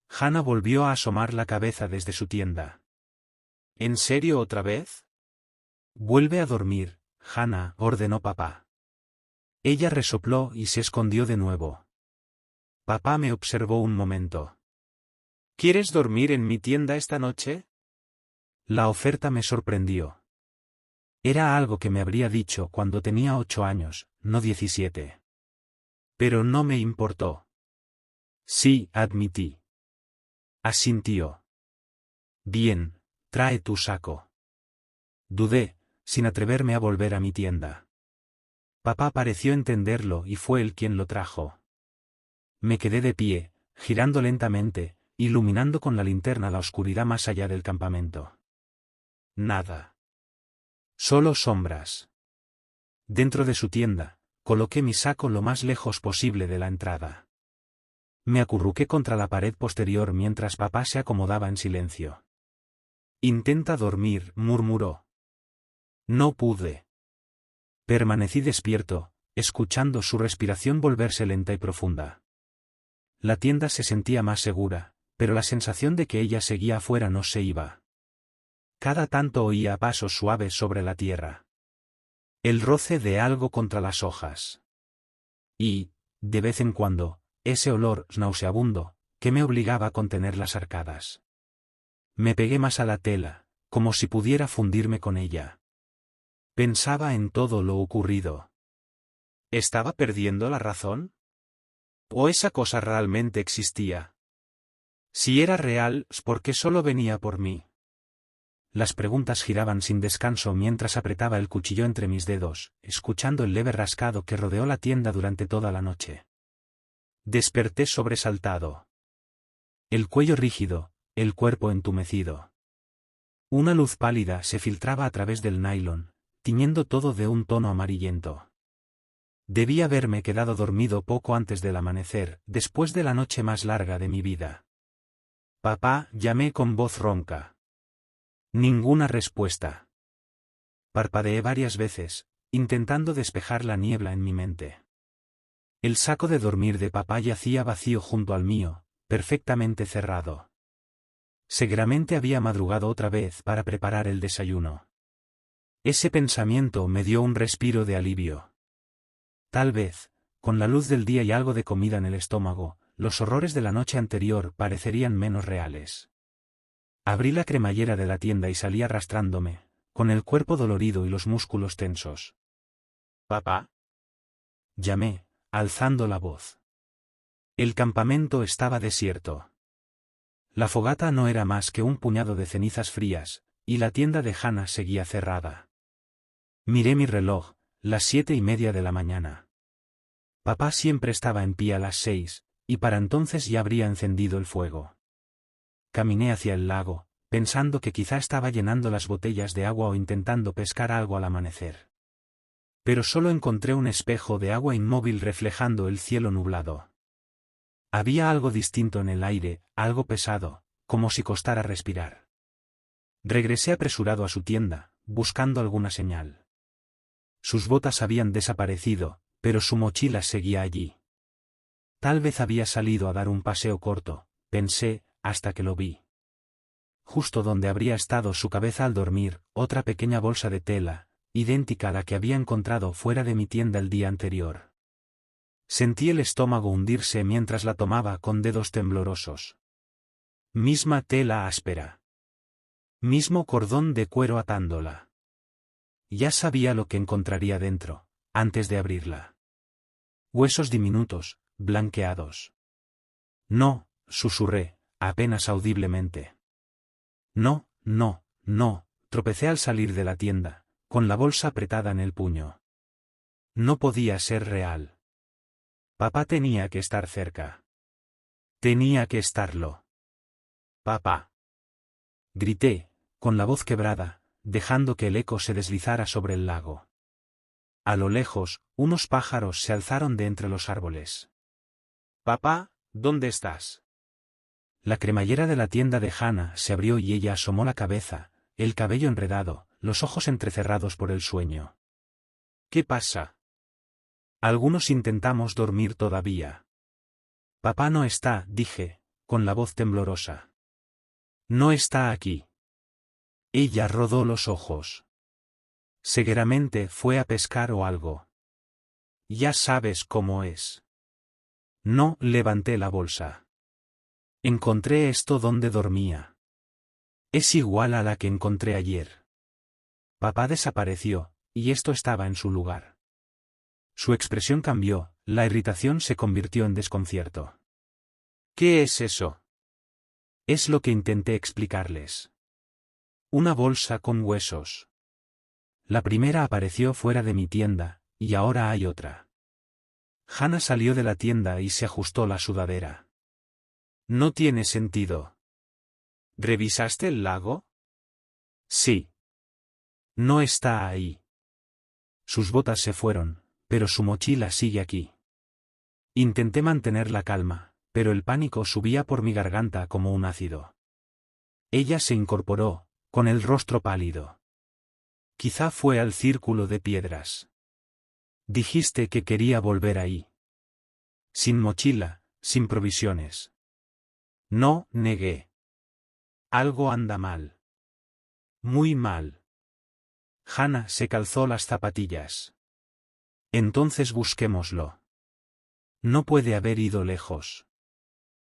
Hannah volvió a asomar la cabeza desde su tienda. ¿En serio otra vez? Vuelve a dormir, Hannah, ordenó papá. Ella resopló y se escondió de nuevo. Papá me observó un momento. ¿Quieres dormir en mi tienda esta noche? La oferta me sorprendió. Era algo que me habría dicho cuando tenía 8 años, no 17. Pero no me importó. Sí, admití. Asintió. Bien, trae tu saco. Dudé, sin atreverme a volver a mi tienda. Papá pareció entenderlo y fue él quien lo trajo. Me quedé de pie, girando lentamente, iluminando con la linterna la oscuridad más allá del campamento. Nada. Solo sombras. Dentro de su tienda, coloqué mi saco lo más lejos posible de la entrada. Me acurruqué contra la pared posterior mientras papá se acomodaba en silencio. Intenta dormir, murmuró. No pude. Permanecí despierto, escuchando su respiración volverse lenta y profunda. La tienda se sentía más segura, pero la sensación de que ella seguía afuera no se iba. Cada tanto oía pasos suaves sobre la tierra. El roce de algo contra las hojas. Y, de vez en cuando, ese olor nauseabundo, que me obligaba a contener las arcadas. Me pegué más a la tela, como si pudiera fundirme con ella. Pensaba en todo lo ocurrido. ¿Estaba perdiendo la razón? ¿O esa cosa realmente existía? Si era real, ¿por qué solo venía por mí? Las preguntas giraban sin descanso mientras apretaba el cuchillo entre mis dedos, escuchando el leve rascado que rodeó la tienda durante toda la noche. Desperté sobresaltado. El cuello rígido, el cuerpo entumecido. Una luz pálida se filtraba a través del nylon, tiñendo todo de un tono amarillento. Debí haberme quedado dormido poco antes del amanecer, después de la noche más larga de mi vida. Papá, llamé con voz ronca. Ninguna respuesta. Parpadeé varias veces, intentando despejar la niebla en mi mente. El saco de dormir de papá yacía vacío junto al mío, perfectamente cerrado. Seguramente había madrugado otra vez para preparar el desayuno. Ese pensamiento me dio un respiro de alivio. Tal vez, con la luz del día y algo de comida en el estómago, los horrores de la noche anterior parecerían menos reales. Abrí la cremallera de la tienda y salí arrastrándome, con el cuerpo dolorido y los músculos tensos. «¿Papá?», llamé, alzando la voz. El campamento estaba desierto. La fogata no era más que un puñado de cenizas frías, y la tienda de Hannah seguía cerrada. Miré mi reloj, las 7:30 de la mañana. Papá siempre estaba en pie a las 6, y para entonces ya habría encendido el fuego. Caminé hacia el lago, pensando que quizá estaba llenando las botellas de agua o intentando pescar algo al amanecer. Pero solo encontré un espejo de agua inmóvil reflejando el cielo nublado. Había algo distinto en el aire, algo pesado, como si costara respirar. Regresé apresurado a su tienda, buscando alguna señal. Sus botas habían desaparecido, pero su mochila seguía allí. Tal vez había salido a dar un paseo corto, pensé, hasta que lo vi. Justo donde habría estado su cabeza al dormir, otra pequeña bolsa de tela, idéntica a la que había encontrado fuera de mi tienda el día anterior. Sentí el estómago hundirse mientras la tomaba con dedos temblorosos. Misma tela áspera. Mismo cordón de cuero atándola. Ya sabía lo que encontraría dentro, antes de abrirla. Huesos diminutos, blanqueados. «No», susurré, apenas audiblemente. «No, no, no», tropecé al salir de la tienda, con la bolsa apretada en el puño. No podía ser real. Papá tenía que estar cerca. Tenía que estarlo. «Papá», grité, con la voz quebrada, dejando que el eco se deslizara sobre el lago. A lo lejos, unos pájaros se alzaron de entre los árboles. «Papá, ¿dónde estás?». La cremallera de la tienda de Hannah se abrió y ella asomó la cabeza, el cabello enredado, los ojos entrecerrados por el sueño. «¿Qué pasa?». «Algunos intentamos dormir todavía». «Papá no está», dije, con la voz temblorosa. «No está aquí». Ella rodó los ojos. «Seguramente fue a pescar o algo». «Ya sabes cómo es». No, levanté la bolsa. «Encontré esto donde dormía. Es igual a la que encontré ayer». Papá desapareció, y esto estaba en su lugar. Su expresión cambió, la irritación se convirtió en desconcierto. «¿Qué es eso?». Es lo que intenté explicarles. Una bolsa con huesos. La primera apareció fuera de mi tienda, y ahora hay otra. Hannah salió de la tienda y se ajustó la sudadera. «No tiene sentido». «¿Revisaste el lago?». «Sí». «No está ahí». Sus botas se fueron, pero su mochila sigue aquí. Intenté mantener la calma, pero el pánico subía por mi garganta como un ácido. Ella se incorporó, con el rostro pálido. «Quizá fue al círculo de piedras. Dijiste que quería volver ahí. Sin mochila, sin provisiones». «No», negué. «Algo anda mal. Muy mal». Hannah se calzó las zapatillas. «Entonces busquémoslo. No puede haber ido lejos».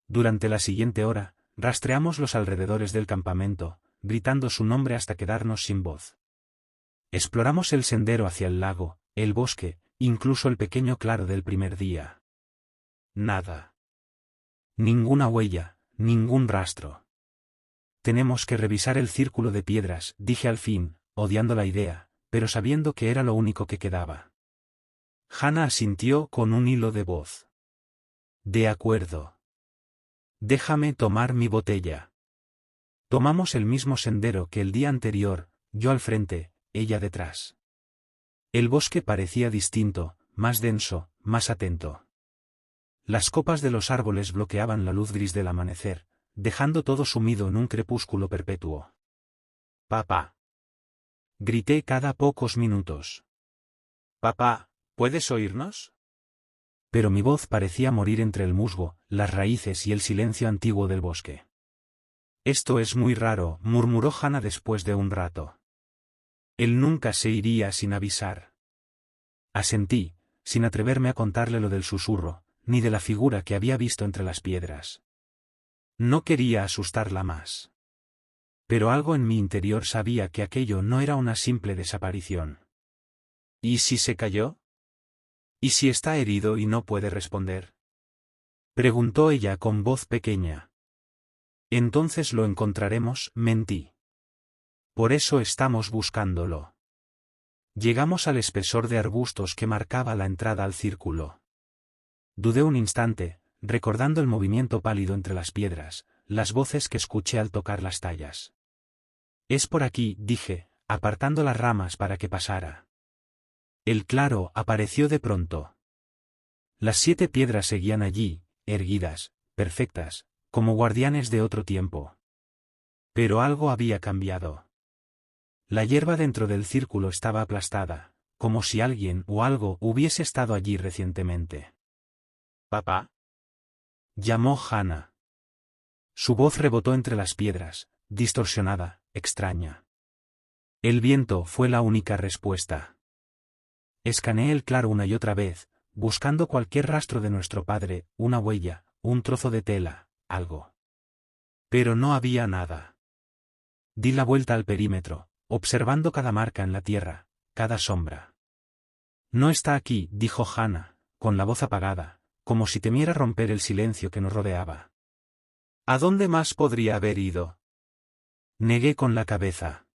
Durante la siguiente hora, rastreamos los alrededores del campamento, gritando su nombre hasta quedarnos sin voz. Exploramos el sendero hacia el lago, el bosque, incluso el pequeño claro del primer día. Nada. Ninguna huella, ningún rastro. «Tenemos que revisar el círculo de piedras», dije al fin, odiando la idea, pero sabiendo que era lo único que quedaba. Hannah asintió con un hilo de voz. «De acuerdo. Déjame tomar mi botella». Tomamos el mismo sendero que el día anterior, yo al frente, ella detrás. El bosque parecía distinto, más denso, más atento. Las copas de los árboles bloqueaban la luz gris del amanecer, dejando todo sumido en un crepúsculo perpetuo. «Papá». grité cada pocos minutos. Papá, ¿puedes oírnos? Pero mi voz parecía morir entre el musgo, las raíces y el silencio antiguo del bosque. Esto es muy raro, murmuró Hannah después de un rato. Él nunca se iría sin avisar. Asentí, sin atreverme a contarle lo del susurro, ni de la figura que había visto entre las piedras. No quería asustarla más. Pero algo en mi interior sabía que aquello no era una simple desaparición. ¿Y si se cayó? ¿Y si está herido y no puede responder? Preguntó ella con voz pequeña. Entonces lo encontraremos, mentí. Por eso estamos buscándolo. Llegamos al espesor de arbustos que marcaba la entrada al círculo. Dudé un instante, recordando el movimiento pálido entre las piedras, las voces que escuché al tocar las tallas. Es por aquí, dije, apartando las ramas para que pasara. El claro apareció de pronto. Las 7 piedras seguían allí, erguidas, perfectas, como guardianes de otro tiempo. Pero algo había cambiado. La hierba dentro del círculo estaba aplastada, como si alguien o algo hubiese estado allí recientemente. ¿Papá? Llamó Hannah. Su voz rebotó entre las piedras, distorsionada, extraña. El viento fue la única respuesta. Escaneé el claro una y otra vez, buscando cualquier rastro de nuestro padre, una huella, un trozo de tela, algo. Pero no había nada. Di la vuelta al perímetro, observando cada marca en la tierra, cada sombra. No está aquí, dijo Hannah, con la voz apagada, como si temiera romper el silencio que nos rodeaba. ¿A dónde más podría haber ido? Negué con la cabeza.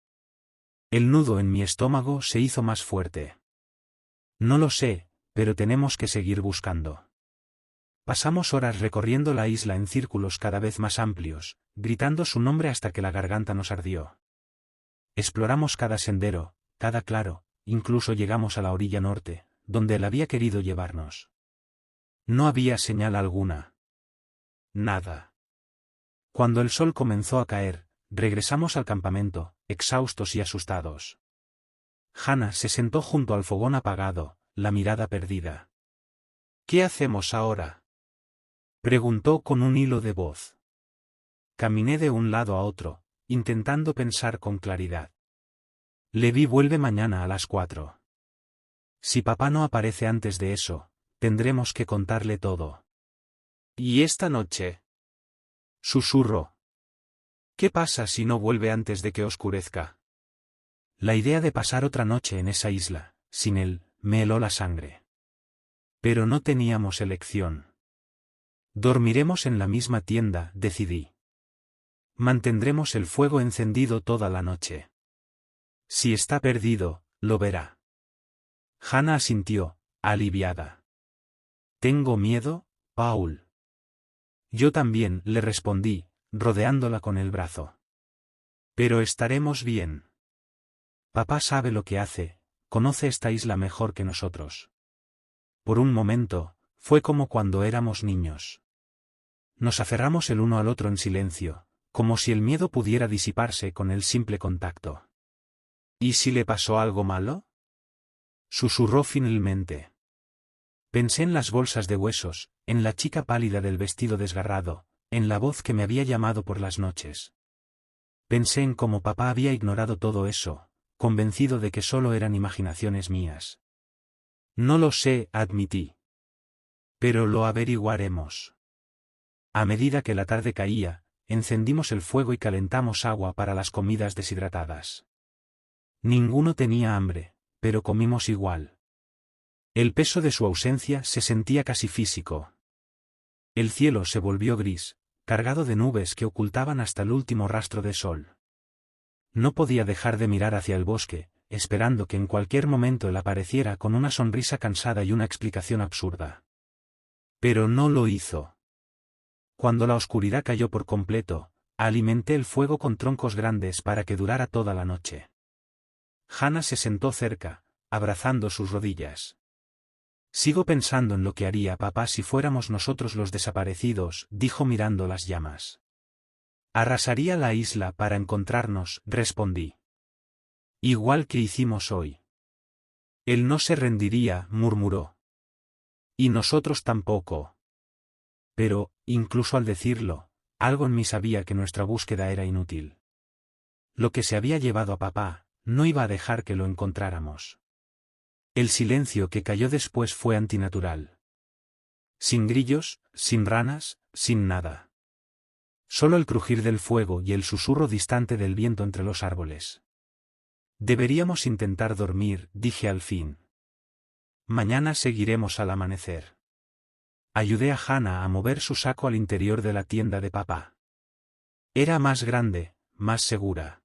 El nudo en mi estómago se hizo más fuerte. No lo sé, pero tenemos que seguir buscando. Pasamos horas recorriendo la isla en círculos cada vez más amplios, gritando su nombre hasta que la garganta nos ardió. Exploramos cada sendero, cada claro, incluso llegamos a la orilla norte, donde él había querido llevarnos. No había señal alguna. Nada. Cuando el sol comenzó a caer, regresamos al campamento, exhaustos y asustados. Hannah se sentó junto al fogón apagado, la mirada perdida. ¿Qué hacemos ahora?, preguntó con un hilo de voz. Caminé de un lado a otro, intentando pensar con claridad. Levi vuelve mañana a las 4. Si papá no aparece antes de eso, tendremos que contarle todo. ¿Y esta noche? Susurró. ¿Qué pasa si no vuelve antes de que oscurezca? La idea de pasar otra noche en esa isla, sin él, me heló la sangre. Pero no teníamos elección. Dormiremos en la misma tienda, decidí. Mantendremos el fuego encendido toda la noche. Si está perdido, lo verá. Hannah asintió, aliviada. ¿Tengo miedo, Paul? Yo también, le respondí, rodeándola con el brazo. Pero estaremos bien. Papá sabe lo que hace, conoce esta isla mejor que nosotros. Por un momento, fue como cuando éramos niños. Nos aferramos el uno al otro en silencio, como si el miedo pudiera disiparse con el simple contacto. ¿Y si le pasó algo malo?, susurró finalmente. Pensé en las bolsas de huesos, en la chica pálida del vestido desgarrado, en la voz que me había llamado por las noches. Pensé en cómo papá había ignorado todo eso, convencido de que solo eran imaginaciones mías. No lo sé, admití. Pero lo averiguaremos. A medida que la tarde caía, encendimos el fuego y calentamos agua para las comidas deshidratadas. Ninguno tenía hambre, pero comimos igual. El peso de su ausencia se sentía casi físico. El cielo se volvió gris, cargado de nubes que ocultaban hasta el último rastro de sol. No podía dejar de mirar hacia el bosque, esperando que en cualquier momento él apareciera con una sonrisa cansada y una explicación absurda. Pero no lo hizo. Cuando la oscuridad cayó por completo, alimenté el fuego con troncos grandes para que durara toda la noche. Hannah se sentó cerca, abrazando sus rodillas. Sigo pensando en lo que haría papá si fuéramos nosotros los desaparecidos, dijo mirando las llamas. Arrasaría la isla para encontrarnos, respondí. Igual que hicimos hoy. Él no se rendiría, murmuró. Y nosotros tampoco. Pero, incluso al decirlo, algo en mí sabía que nuestra búsqueda era inútil. Lo que se había llevado a papá, no iba a dejar que lo encontráramos. El silencio que cayó después fue antinatural. Sin grillos, sin ranas, sin nada. Solo el crujir del fuego y el susurro distante del viento entre los árboles. Deberíamos intentar dormir, dije al fin. Mañana seguiremos al amanecer. Ayudé a Hannah a mover su saco al interior de la tienda de papá. Era más grande, más segura.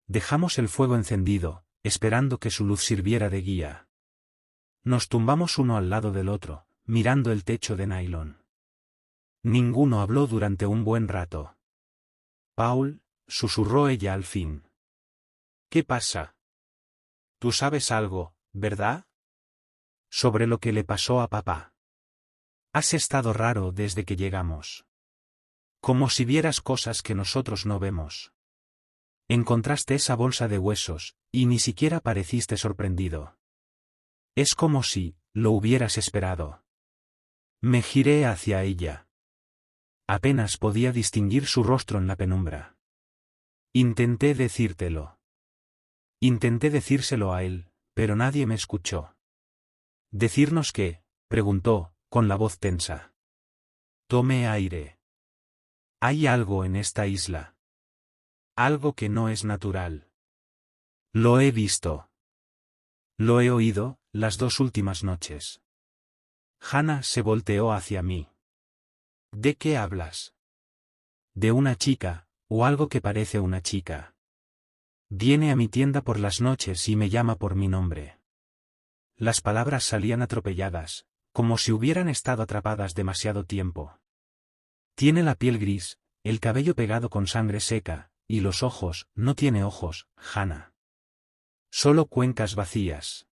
Dejamos el fuego encendido, esperando que su luz sirviera de guía. Nos tumbamos uno al lado del otro, mirando el techo de nylon. Ninguno habló durante un buen rato. Paul, susurró ella al fin. ¿Qué pasa? Tú sabes algo, ¿verdad? Sobre lo que le pasó a papá. Has estado raro desde que llegamos. Como si vieras cosas que nosotros no vemos. Encontraste esa bolsa de huesos, y ni siquiera pareciste sorprendido. Es como si lo hubieras esperado. Me giré hacia ella. Apenas podía distinguir su rostro en la penumbra. Intenté decírtelo. Intenté decírselo a él, pero nadie me escuchó. ¿Decirnos qué?, preguntó, con la voz tensa. Tomé aire. Hay algo en esta isla. Algo que no es natural. Lo he visto. Lo he oído, las 2 últimas noches. Hannah se volteó hacia mí. ¿De qué hablas? De una chica, o algo que parece una chica. Viene a mi tienda por las noches y me llama por mi nombre. Las palabras salían atropelladas, como si hubieran estado atrapadas demasiado tiempo. Tiene la piel gris, el cabello pegado con sangre seca, y los ojos, no tiene ojos, Hannah. Solo cuencas vacías.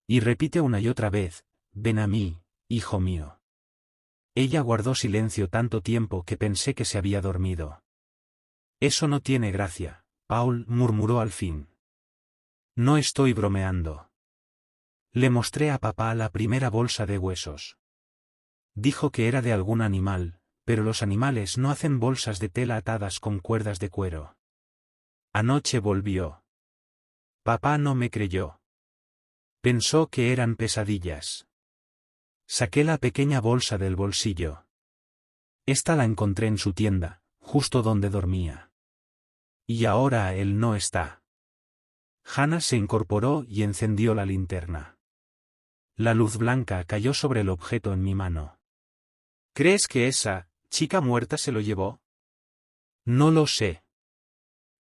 Y repite una y otra vez, ven a mí, hijo mío. Ella guardó silencio tanto tiempo que pensé que se había dormido. Eso no tiene gracia, Paul murmuró al fin. No estoy bromeando. Le mostré a papá la primera bolsa de huesos. Dijo que era de algún animal, pero los animales no hacen bolsas de tela atadas con cuerdas de cuero. Anoche volvió. Papá no me creyó. Pensó que eran pesadillas. Saqué la pequeña bolsa del bolsillo. Esta la encontré en su tienda, justo donde dormía. Y ahora él no está. Hannah se incorporó y encendió la linterna. La luz blanca cayó sobre el objeto en mi mano. ¿Crees que esa chica muerta se lo llevó? No lo sé.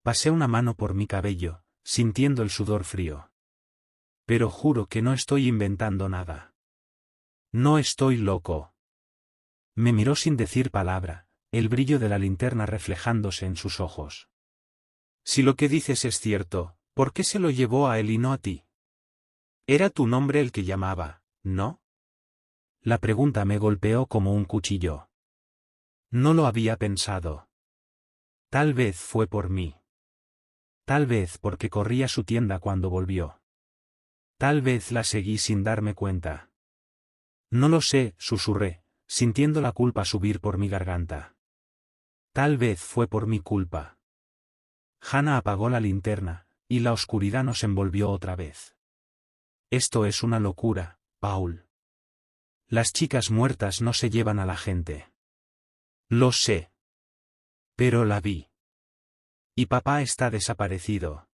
Pasé una mano por mi cabello, sintiendo el sudor frío. Pero juro que no estoy inventando nada. No estoy loco. Me miró sin decir palabra, el brillo de la linterna reflejándose en sus ojos. Si lo que dices es cierto, ¿por qué se lo llevó a él y no a ti? Era tu nombre el que llamaba, ¿no? La pregunta me golpeó como un cuchillo. No lo había pensado. Tal vez fue por mí. Tal vez porque corrí a su tienda cuando volvió. Tal vez la seguí sin darme cuenta. No lo sé, susurré, sintiendo la culpa subir por mi garganta. Tal vez fue por mi culpa. Hannah apagó la linterna, y la oscuridad nos envolvió otra vez. Esto es una locura, Paul. Las chicas muertas no se llevan a la gente. Lo sé. Pero la vi. Y papá está desaparecido.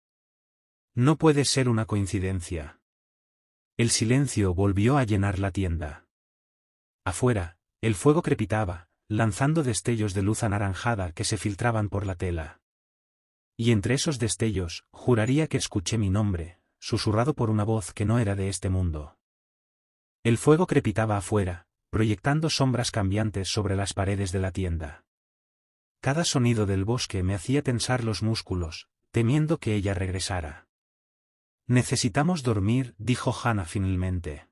No puede ser una coincidencia. El silencio volvió a llenar la tienda. Afuera, el fuego crepitaba, lanzando destellos de luz anaranjada que se filtraban por la tela. Y entre esos destellos, juraría que escuché mi nombre, susurrado por una voz que no era de este mundo. El fuego crepitaba afuera, proyectando sombras cambiantes sobre las paredes de la tienda. Cada sonido del bosque me hacía tensar los músculos, temiendo que ella regresara. Necesitamos dormir, dijo Hannah finalmente.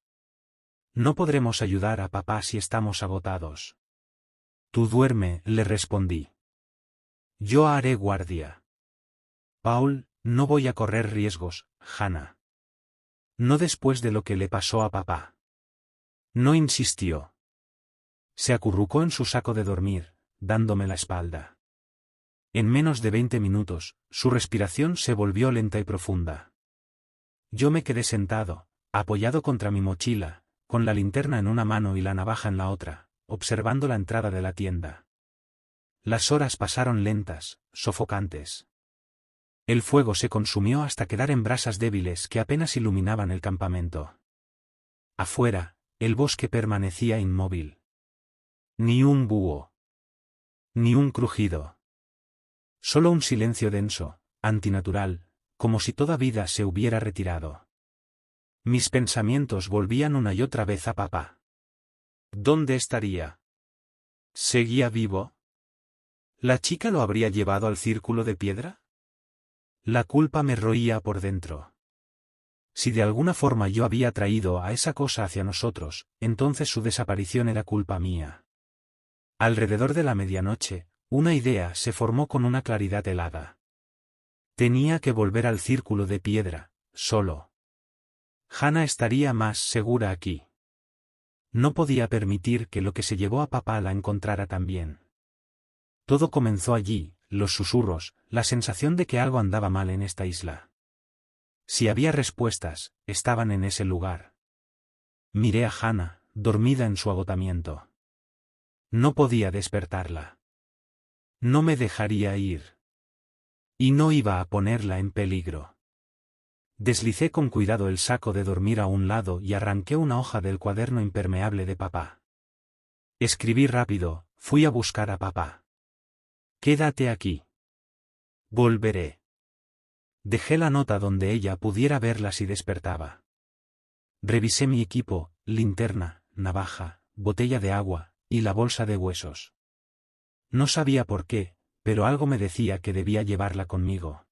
No podremos ayudar a papá si estamos agotados. Tú duerme, le respondí. Yo haré guardia. Paul, No voy a correr riesgos, Hannah. No después de lo que le pasó a papá. No insistió. Se acurrucó en su saco de dormir, dándome la espalda. En menos de 20 minutos, su respiración se volvió lenta y profunda. Yo me quedé sentado, apoyado contra mi mochila, con la linterna en una mano y la navaja en la otra, observando la entrada de la tienda. Las horas pasaron lentas, sofocantes. El fuego se consumió hasta quedar en brasas débiles que apenas iluminaban el campamento. Afuera, el bosque permanecía inmóvil. Ni un búho. Ni un crujido. Solo un silencio denso, antinatural, como si toda vida se hubiera retirado. Mis pensamientos volvían una y otra vez a papá. ¿Dónde estaría? ¿Seguía vivo? ¿La chica lo habría llevado al círculo de piedra? La culpa me roía por dentro. Si de alguna forma yo había traído a esa cosa hacia nosotros, entonces su desaparición era culpa mía. Alrededor de la medianoche, una idea se formó con una claridad helada. Tenía que volver al círculo de piedra, solo. Hannah estaría más segura aquí. No podía permitir que lo que se llevó a papá la encontrara también. Todo comenzó allí, los susurros, la sensación de que algo andaba mal en esta isla. Si había respuestas, estaban en ese lugar. Miré a Hannah, dormida en su agotamiento. No podía despertarla. No me dejaría ir. Y no iba a ponerla en peligro. Deslicé con cuidado el saco de dormir a un lado y arranqué una hoja del cuaderno impermeable de papá. Escribí rápido, fui a buscar a papá. Quédate aquí. Volveré. Dejé la nota donde ella pudiera verla si despertaba. Revisé mi equipo, linterna, navaja, botella de agua, y la bolsa de huesos. No sabía por qué, pero algo me decía que debía llevarla conmigo.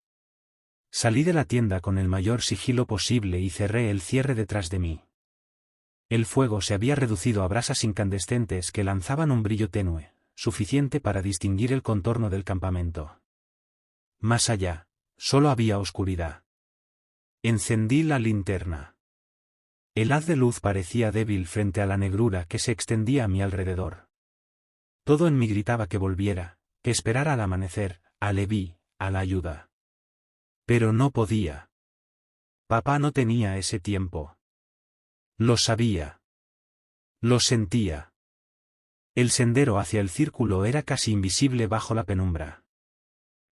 Salí de la tienda con el mayor sigilo posible y cerré el cierre detrás de mí. El fuego se había reducido a brasas incandescentes que lanzaban un brillo tenue, suficiente para distinguir el contorno del campamento. Más allá, solo había oscuridad. Encendí la linterna. El haz de luz parecía débil frente a la negrura que se extendía a mi alrededor. Todo en mí gritaba que volviera, que esperara al amanecer, a Leví, a la ayuda. Pero no podía. Papá no tenía ese tiempo. Lo sabía. Lo sentía. El sendero hacia el círculo era casi invisible bajo la penumbra.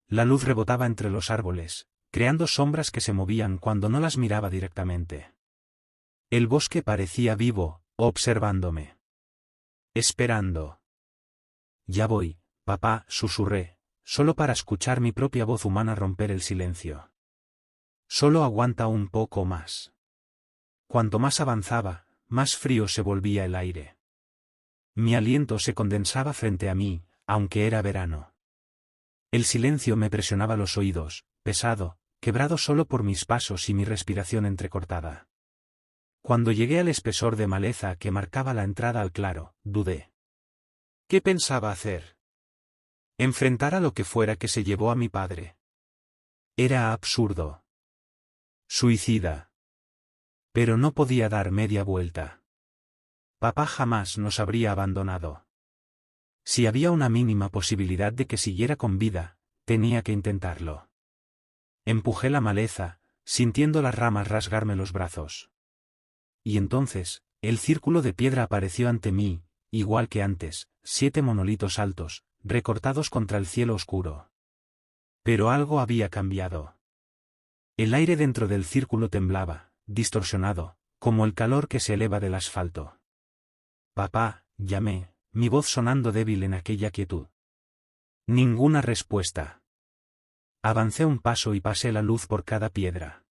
La luz rebotaba entre los árboles, creando sombras que se movían cuando no las miraba directamente. El bosque parecía vivo, observándome. Esperando. Ya voy, papá, susurré, solo para escuchar mi propia voz humana romper el silencio. Solo aguanta un poco más. Cuanto más avanzaba, más frío se volvía el aire. Mi aliento se condensaba frente a mí, aunque era verano. El silencio me presionaba los oídos, pesado, quebrado solo por mis pasos y mi respiración entrecortada. Cuando llegué al espesor de maleza que marcaba la entrada al claro, dudé. ¿Qué pensaba hacer? Enfrentar a lo que fuera que se llevó a mi padre. Era absurdo. Suicida. Pero no podía dar media vuelta. Papá jamás nos habría abandonado. Si había una mínima posibilidad de que siguiera con vida, tenía que intentarlo. Empujé la maleza, sintiendo las ramas rasgarme los brazos. Y entonces, el círculo de piedra apareció ante mí, igual que antes, 7 monolitos altos, recortados contra el cielo oscuro. Pero algo había cambiado. El aire dentro del círculo temblaba, distorsionado, como el calor que se eleva del asfalto. Papá, llamé, mi voz sonando débil en aquella quietud. Ninguna respuesta. Avancé un paso y pasé la luz por cada piedra.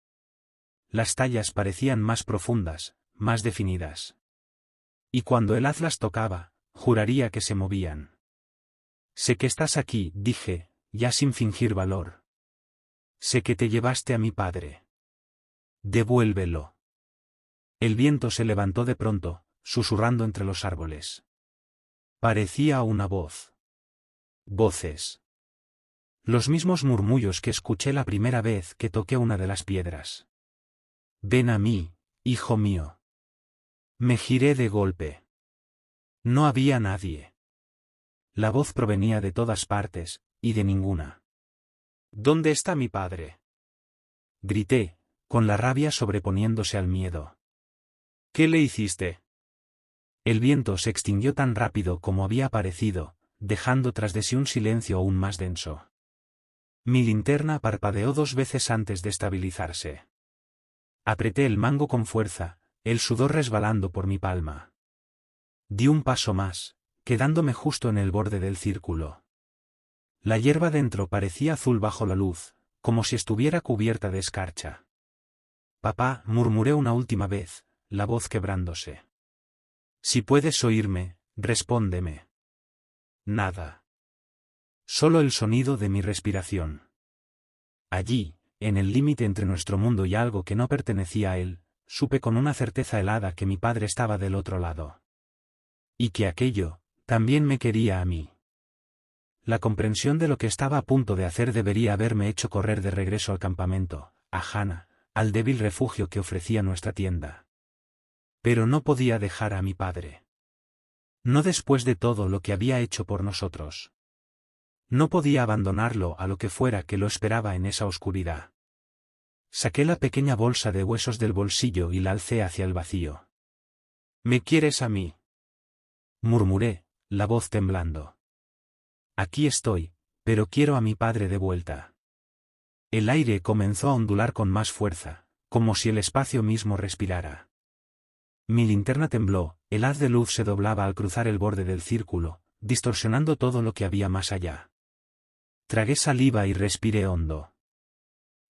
Las tallas parecían más profundas, más definidas. Y cuando el haz las tocaba, juraría que se movían. Sé que estás aquí, dije, ya sin fingir valor. Sé que te llevaste a mi padre. Devuélvelo. El viento se levantó de pronto, susurrando entre los árboles. Parecía una voz. Voces. Los mismos murmullos que escuché la primera vez que toqué una de las piedras. Ven a mí, hijo mío. Me giré de golpe. No había nadie. La voz provenía de todas partes, y de ninguna. ¿Dónde está mi padre? Grité, con la rabia sobreponiéndose al miedo. ¿Qué le hiciste? El viento se extinguió tan rápido como había aparecido, dejando tras de sí un silencio aún más denso. Mi linterna parpadeó 2 veces antes de estabilizarse. Apreté el mango con fuerza, el sudor resbalando por mi palma. Di un paso más, quedándome justo en el borde del círculo. La hierba dentro parecía azul bajo la luz, como si estuviera cubierta de escarcha. Papá, murmuré una última vez, la voz quebrándose. Si puedes oírme, respóndeme. Nada. Solo el sonido de mi respiración. Allí, en el límite entre nuestro mundo y algo que no pertenecía a él, supe con una certeza helada que mi padre estaba del otro lado. Y que aquello, también me quería a mí. La comprensión de lo que estaba a punto de hacer debería haberme hecho correr de regreso al campamento, a Hannah, al débil refugio que ofrecía nuestra tienda. Pero no podía dejar a mi padre. No después de todo lo que había hecho por nosotros. No podía abandonarlo a lo que fuera que lo esperaba en esa oscuridad. Saqué la pequeña bolsa de huesos del bolsillo y la alcé hacia el vacío. ¿Me quieres a mí? Murmuré, la voz temblando. Aquí estoy, pero quiero a mi padre de vuelta. El aire comenzó a ondular con más fuerza, como si el espacio mismo respirara. Mi linterna tembló, el haz de luz se doblaba al cruzar el borde del círculo, distorsionando todo lo que había más allá. Tragué saliva y respiré hondo.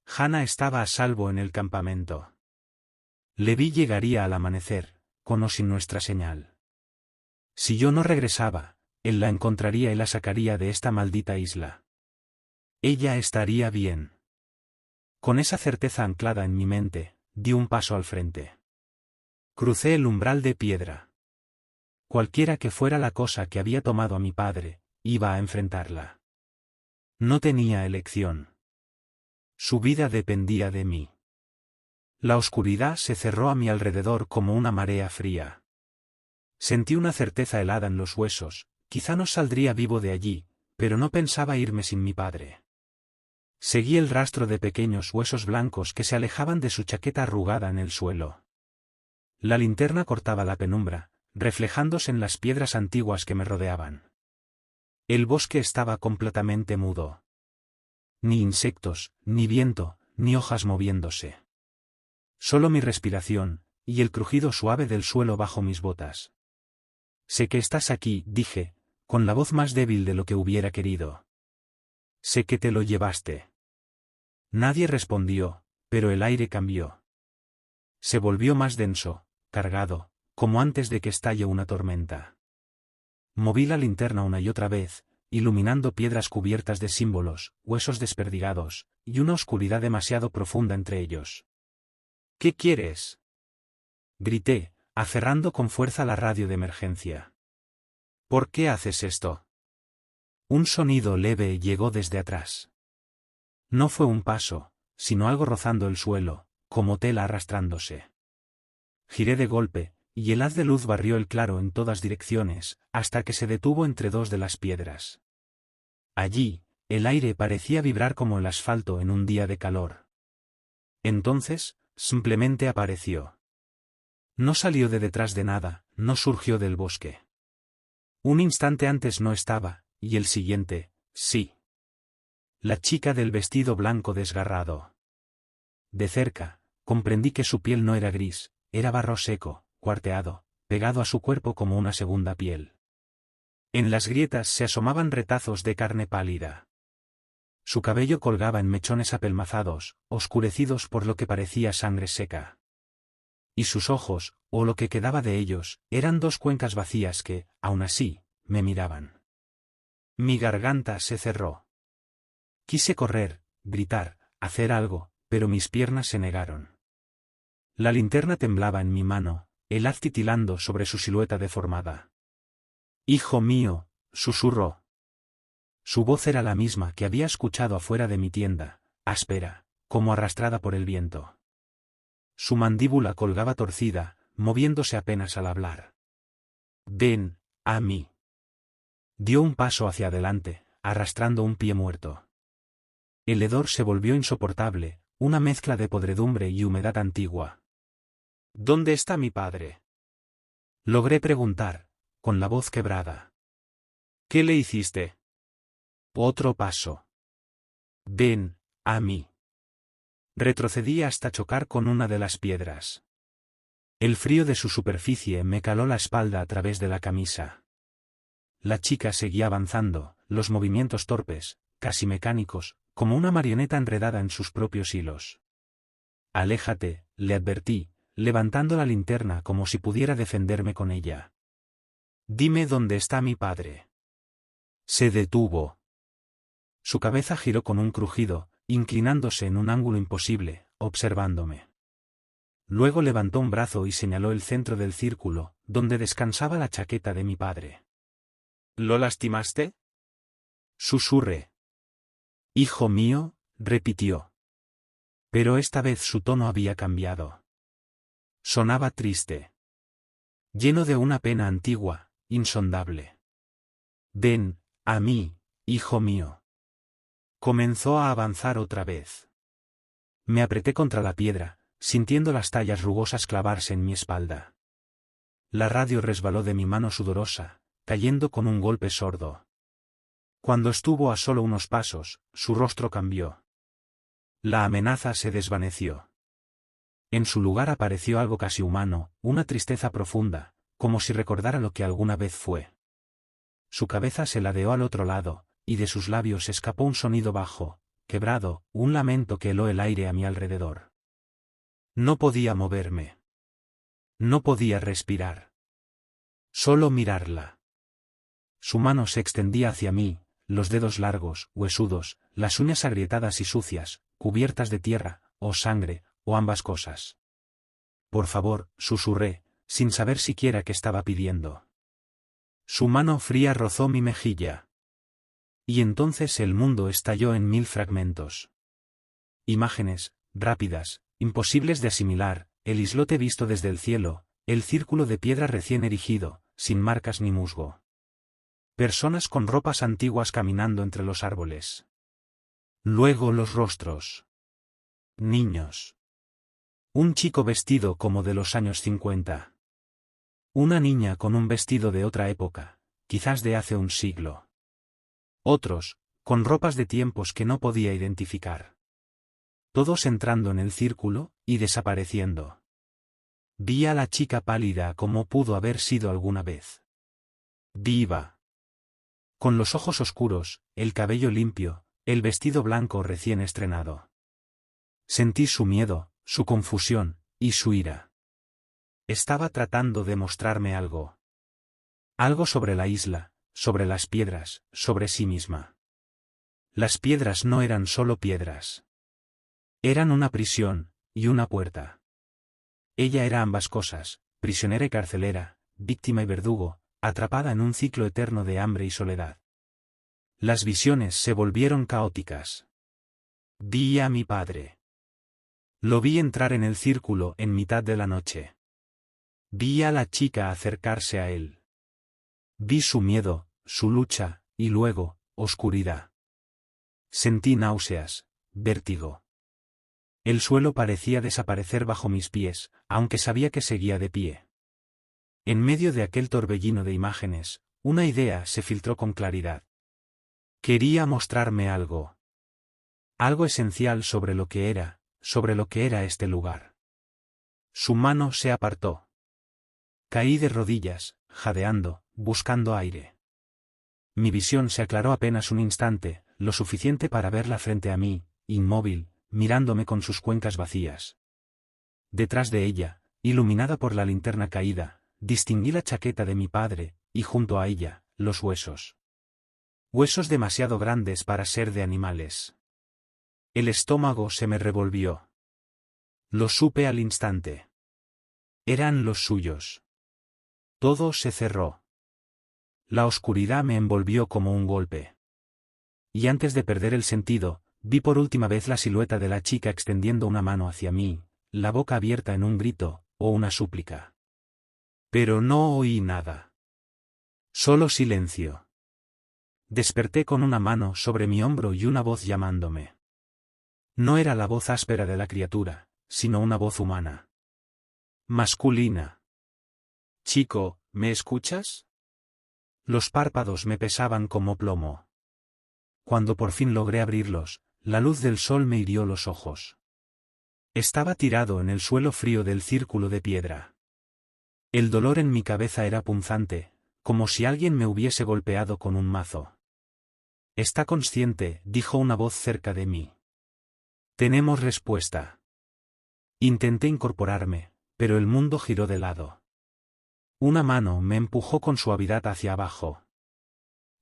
Hannah estaba a salvo en el campamento. Levi llegaría al amanecer, con o sin nuestra señal. Si yo no regresaba, él la encontraría y la sacaría de esta maldita isla. Ella estaría bien. Con esa certeza anclada en mi mente, di un paso al frente. Crucé el umbral de piedra. Cualquiera que fuera la cosa que había tomado a mi padre, iba a enfrentarla. No tenía elección. Su vida dependía de mí. La oscuridad se cerró a mi alrededor como una marea fría. Sentí una certeza helada en los huesos, quizá no saldría vivo de allí, pero no pensaba irme sin mi padre. Seguí el rastro de pequeños huesos blancos que se alejaban de su chaqueta arrugada en el suelo. La linterna cortaba la penumbra, reflejándose en las piedras antiguas que me rodeaban. El bosque estaba completamente mudo. Ni insectos, ni viento, ni hojas moviéndose. Solo mi respiración, y el crujido suave del suelo bajo mis botas. Sé que estás aquí, dije, con la voz más débil de lo que hubiera querido. Sé que te lo llevaste. Nadie respondió, pero el aire cambió. Se volvió más denso, cargado, como antes de que estalle una tormenta. Moví la linterna una y otra vez, iluminando piedras cubiertas de símbolos, huesos desperdigados, y una oscuridad demasiado profunda entre ellos. ¿Qué quieres? Grité, aferrando con fuerza la radio de emergencia. ¿Por qué haces esto? Un sonido leve llegó desde atrás. No fue un paso, sino algo rozando el suelo, como tela arrastrándose. Giré de golpe, y el haz de luz barrió el claro en todas direcciones, hasta que se detuvo entre 2 de las piedras. Allí, el aire parecía vibrar como el asfalto en un día de calor. Entonces, simplemente apareció. No salió de detrás de nada, no surgió del bosque. Un instante antes no estaba, y el siguiente, sí. La chica del vestido blanco desgarrado. De cerca, comprendí que su piel no era gris, era barro seco, cuarteado, pegado a su cuerpo como una segunda piel. En las grietas se asomaban retazos de carne pálida. Su cabello colgaba en mechones apelmazados, oscurecidos por lo que parecía sangre seca. Y sus ojos, o lo que quedaba de ellos, eran 2 cuencas vacías que, aun así, me miraban. Mi garganta se cerró. Quise correr, gritar, hacer algo, pero mis piernas se negaron. La linterna temblaba en mi mano, el haz titilando sobre su silueta deformada. «Hijo mío», susurró. Su voz era la misma que había escuchado afuera de mi tienda, áspera, como arrastrada por el viento. Su mandíbula colgaba torcida, moviéndose apenas al hablar. «Ven, a mí». Dio un paso hacia adelante, arrastrando un pie muerto. El hedor se volvió insoportable, una mezcla de podredumbre y humedad antigua. «¿Dónde está mi padre?», logré preguntar, con la voz quebrada. «¿Qué le hiciste?». Otro paso. «Ven, a mí». Retrocedí hasta chocar con una de las piedras. El frío de su superficie me caló la espalda a través de la camisa. La chica seguía avanzando, los movimientos torpes, casi mecánicos, como una marioneta enredada en sus propios hilos. «Aléjate», le advertí, levantando la linterna como si pudiera defenderme con ella. «Dime dónde está mi padre». Se detuvo. Su cabeza giró con un crujido, inclinándose en un ángulo imposible, observándome. Luego levantó un brazo y señaló el centro del círculo, donde descansaba la chaqueta de mi padre. «¿Lo lastimaste?», susurré. «Hijo mío», repitió. Pero esta vez su tono había cambiado. Sonaba triste. Lleno de una pena antigua, insondable. «Ven, a mí, hijo mío». Comenzó a avanzar otra vez. Me apreté contra la piedra, sintiendo las tallas rugosas clavarse en mi espalda. La radio resbaló de mi mano sudorosa, cayendo con un golpe sordo. Cuando estuvo a solo unos pasos, su rostro cambió. La amenaza se desvaneció. En su lugar apareció algo casi humano, una tristeza profunda, como si recordara lo que alguna vez fue. Su cabeza se ladeó al otro lado, y de sus labios escapó un sonido bajo, quebrado, un lamento que heló el aire a mi alrededor. No podía moverme. No podía respirar. Solo mirarla. Su mano se extendía hacia mí, los dedos largos, huesudos, las uñas agrietadas y sucias, cubiertas de tierra, o sangre, o ambas cosas. «Por favor», susurré, sin saber siquiera qué estaba pidiendo. Su mano fría rozó mi mejilla. Y entonces el mundo estalló en 1000 fragmentos. Imágenes, rápidas, imposibles de asimilar, el islote visto desde el cielo, el círculo de piedra recién erigido, sin marcas ni musgo. Personas con ropas antiguas caminando entre los árboles. Luego los rostros. Niños. Un chico vestido como de los años 50. Una niña con un vestido de otra época, quizás de hace un siglo. Otros, con ropas de tiempos que no podía identificar. Todos entrando en el círculo, y desapareciendo. Vi a la chica pálida como pudo haber sido alguna vez. Viva. Con los ojos oscuros, el cabello limpio, el vestido blanco recién estrenado. Sentí su miedo, su confusión, y su ira. Estaba tratando de mostrarme algo. Algo sobre la isla, sobre las piedras, sobre sí misma. Las piedras no eran solo piedras. Eran una prisión, y una puerta. Ella era ambas cosas, prisionera y carcelera, víctima y verdugo, atrapada en un ciclo eterno de hambre y soledad. Las visiones se volvieron caóticas. Vi a mi padre. Lo vi entrar en el círculo en mitad de la noche. Vi a la chica acercarse a él. Vi su miedo, su lucha, y luego, oscuridad. Sentí náuseas, vértigo. El suelo parecía desaparecer bajo mis pies, aunque sabía que seguía de pie. En medio de aquel torbellino de imágenes, una idea se filtró con claridad. Quería mostrarme algo. Algo esencial sobre lo que era este lugar. Su mano se apartó. Caí de rodillas, jadeando, buscando aire. Mi visión se aclaró apenas un instante, lo suficiente para verla frente a mí, inmóvil, mirándome con sus cuencas vacías. Detrás de ella, iluminada por la linterna caída, distinguí la chaqueta de mi padre, y junto a ella, los huesos. Huesos demasiado grandes para ser de animales. El estómago se me revolvió. Lo supe al instante. Eran los suyos. Todo se cerró. La oscuridad me envolvió como un golpe. y antes de perder el sentido, vi por última vez la silueta de la chica extendiendo una mano hacia mí, la boca abierta en un grito, o una súplica. Pero no oí nada. Solo silencio. Desperté con una mano sobre mi hombro y una voz llamándome. No era la voz áspera de la criatura, sino una voz humana. Masculina. Chico, ¿me escuchas? Los párpados me pesaban como plomo. Cuando por fin logré abrirlos, la luz del sol me hirió los ojos. Estaba tirado en el suelo frío del círculo de piedra. El dolor en mi cabeza era punzante, como si alguien me hubiese golpeado con un mazo. «Está consciente», dijo una voz cerca de mí. «Tenemos respuesta». Intenté incorporarme, pero el mundo giró de lado. Una mano me empujó con suavidad hacia abajo.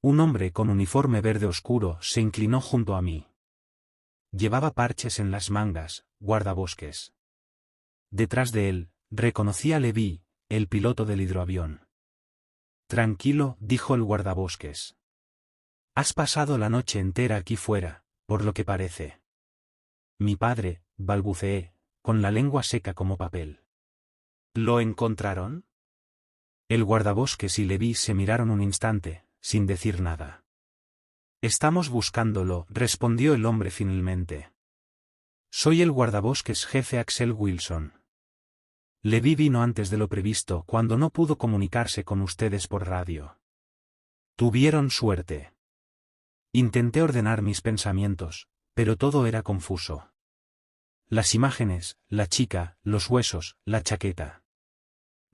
Un hombre con uniforme verde oscuro se inclinó junto a mí. Llevaba parches en las mangas, guardabosques. Detrás de él, reconocí a Levi, el piloto del hidroavión. «Tranquilo», dijo el guardabosques. «Has pasado la noche entera aquí fuera, por lo que parece». «Mi padre», balbuceé, con la lengua seca como papel. ¿Lo encontraron?» El guardabosques y Levi se miraron un instante, sin decir nada. «Estamos buscándolo», respondió el hombre finalmente. «Soy el guardabosques jefe Axel Wilson. Levi vino antes de lo previsto cuando no pudo comunicarse con ustedes por radio. Tuvieron suerte». Intenté ordenar mis pensamientos, pero todo era confuso. Las imágenes, la chica, los huesos, la chaqueta.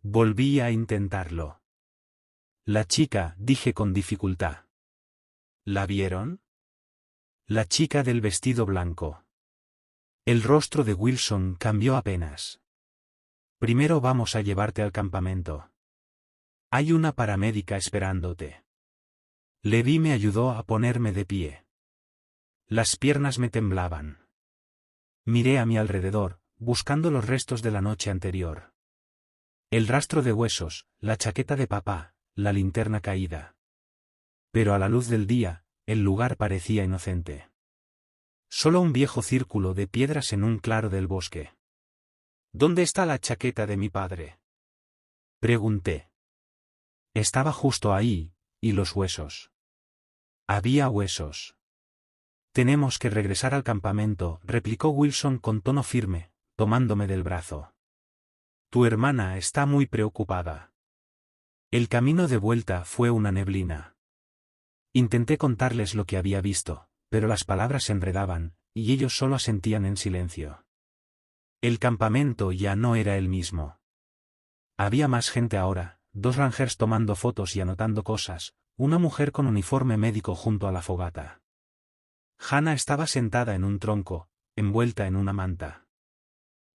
Volví a intentarlo. «La chica», dije con dificultad. ¿La vieron? La chica del vestido blanco. El rostro de Wilson cambió apenas. «Primero vamos a llevarte al campamento. Hay una paramédica esperándote». Levi me ayudó a ponerme de pie. Las piernas me temblaban. Miré a mi alrededor, buscando los restos de la noche anterior. El rastro de huesos, la chaqueta de papá, la linterna caída. Pero a la luz del día, el lugar parecía inocente. Solo un viejo círculo de piedras en un claro del bosque. ¿Dónde está la chaqueta de mi padre?, pregunté. Estaba justo ahí, y los huesos. Había huesos. «Tenemos que regresar al campamento», replicó Wilson con tono firme, tomándome del brazo. «Tu hermana está muy preocupada». El camino de vuelta fue una neblina. Intenté contarles lo que había visto, pero las palabras se enredaban, y ellos solo asentían en silencio. El campamento ya no era el mismo. Había más gente ahora, 2 rangers tomando fotos y anotando cosas, una mujer con uniforme médico junto a la fogata. Hannah estaba sentada en un tronco, envuelta en una manta.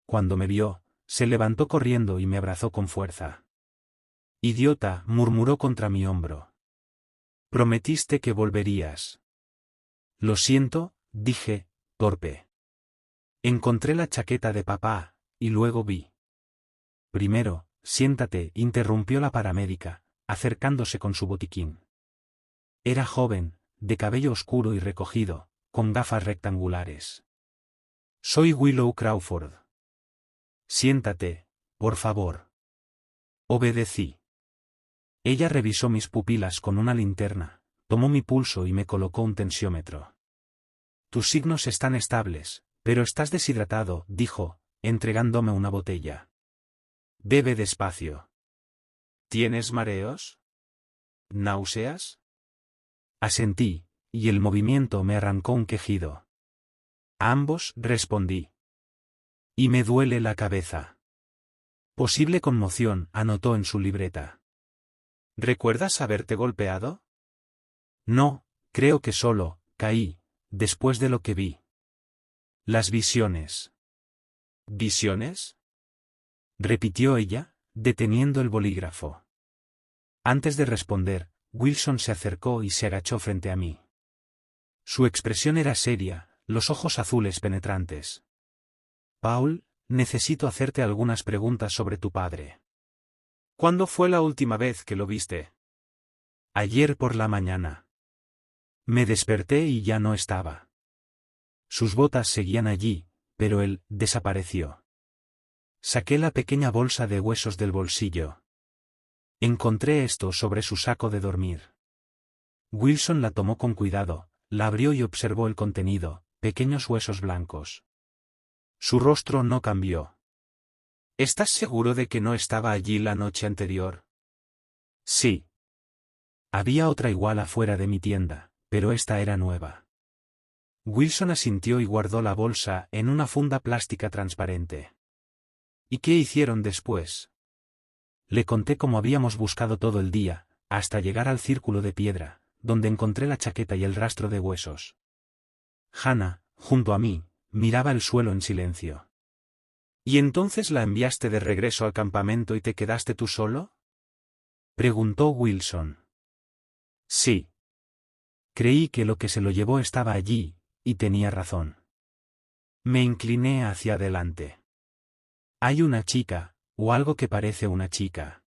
Cuando me vio, se levantó corriendo y me abrazó con fuerza. «Idiota», murmuró contra mi hombro. «Prometiste que volverías». «Lo siento», dije, torpe. Encontré la chaqueta de papá, y luego vi. «Primero, siéntate», interrumpió la paramédica, acercándose con su botiquín. Era joven, de cabello oscuro y recogido, con gafas rectangulares. «Soy Willow Crawford». «Siéntate, por favor». Obedecí. Ella revisó mis pupilas con una linterna, tomó mi pulso y me colocó un tensiómetro. «Tus signos están estables, pero estás deshidratado», dijo, entregándome una botella. «Bebe despacio». ¿Tienes mareos? ¿Náuseas? Asentí, y el movimiento me arrancó un quejido. «Ambos», respondí. «Y me duele la cabeza». «Posible conmoción», anotó en su libreta. ¿Recuerdas haberte golpeado? «No, creo que solo caí, después de lo que vi». «Las visiones». ¿Visiones?», repitió ella, deteniendo el bolígrafo. Antes de responder, Wilson se acercó y se agachó frente a mí. Su expresión era seria, los ojos azules penetrantes. «Paul, necesito hacerte algunas preguntas sobre tu padre». ¿Cuándo fue la última vez que lo viste? «Ayer por la mañana». Me desperté y ya no estaba. Sus botas seguían allí, pero él desapareció. Saqué la pequeña bolsa de huesos del bolsillo. Encontré esto sobre su saco de dormir. Wilson la tomó con cuidado, la abrió y observó el contenido, pequeños huesos blancos. Su rostro no cambió. ¿Estás seguro de que no estaba allí la noche anterior? Sí. Había otra igual afuera de mi tienda, pero esta era nueva. Wilson asintió y guardó la bolsa en una funda plástica transparente. ¿Y qué hicieron después? Le conté cómo habíamos buscado todo el día, hasta llegar al círculo de piedra, donde encontré la chaqueta y el rastro de huesos. Hannah, junto a mí, miraba el suelo en silencio. ¿Y entonces la enviaste de regreso al campamento y te quedaste tú solo? Preguntó Wilson. Sí. Creí que lo que se lo llevó estaba allí, y tenía razón. Me incliné hacia adelante. Hay una chica, o algo que parece una chica.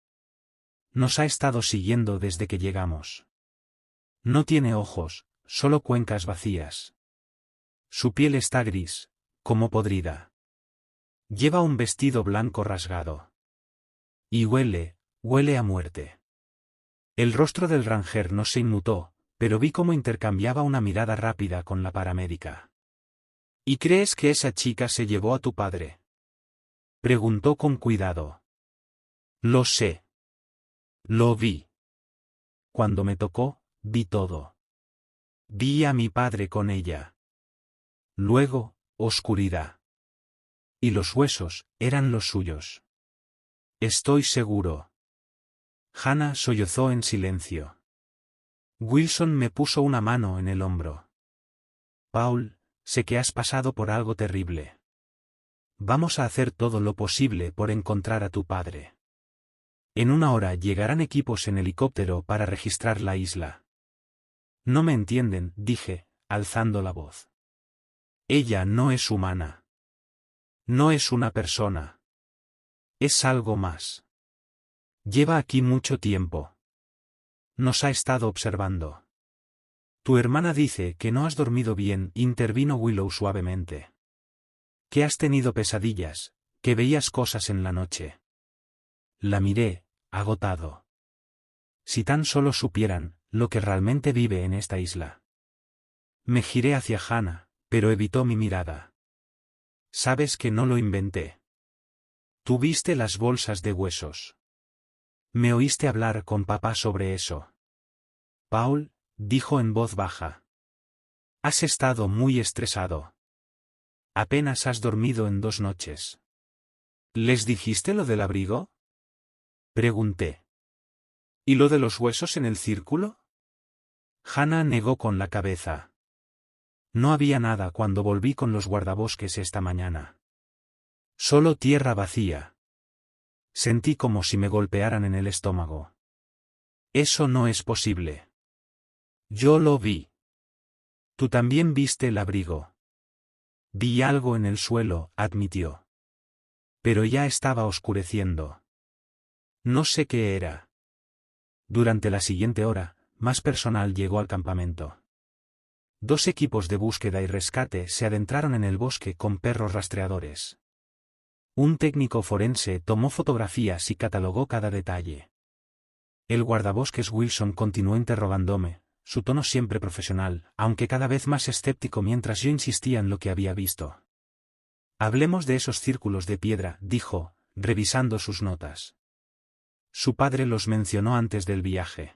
Nos ha estado siguiendo desde que llegamos. No tiene ojos, solo cuencas vacías. Su piel está gris, como podrida. Lleva un vestido blanco rasgado. Y huele a muerte. El rostro del ranger no se inmutó, pero vi cómo intercambiaba una mirada rápida con la paramédica. ¿Y crees que esa chica se llevó a tu padre? Preguntó con cuidado. Lo sé. Lo vi. Cuando me tocó, vi todo. Vi a mi padre con ella. Luego, oscuridad. Y los huesos, eran los suyos. Estoy seguro. Hannah sollozó en silencio. Wilson me puso una mano en el hombro. Paul, sé que has pasado por algo terrible. Vamos a hacer todo lo posible por encontrar a tu padre. En 1 hora llegarán equipos en helicóptero para registrar la isla. No me entienden, dije, alzando la voz. Ella no es humana. No es una persona. Es algo más. Lleva aquí mucho tiempo. Nos ha estado observando. Tu hermana dice que no has dormido bien, intervino Willow suavemente. Que has tenido pesadillas, que veías cosas en la noche. La miré, agotado. Si tan solo supieran lo que realmente vive en esta isla. Me giré hacia Hannah, pero evitó mi mirada. Sabes que no lo inventé. Tú viste las bolsas de huesos. Me oíste hablar con papá sobre eso. Paul, dijo en voz baja. Has estado muy estresado. Apenas has dormido en 2 noches. ¿Les dijiste lo del abrigo? Pregunté. ¿Y lo de los huesos en el círculo? Hannah negó con la cabeza. No había nada cuando volví con los guardabosques esta mañana. Solo tierra vacía. Sentí como si me golpearan en el estómago. Eso no es posible. Yo lo vi. Tú también viste el abrigo. Vi algo en el suelo, admitió. Pero ya estaba oscureciendo. No sé qué era. Durante la siguiente hora, más personal llegó al campamento. 2 equipos de búsqueda y rescate se adentraron en el bosque con perros rastreadores. Un técnico forense tomó fotografías y catalogó cada detalle. El guardabosques Wilson continuó interrogándome, su tono siempre profesional, aunque cada vez más escéptico mientras yo insistía en lo que había visto. Hablemos de esos círculos de piedra, dijo, revisando sus notas. Su padre los mencionó antes del viaje.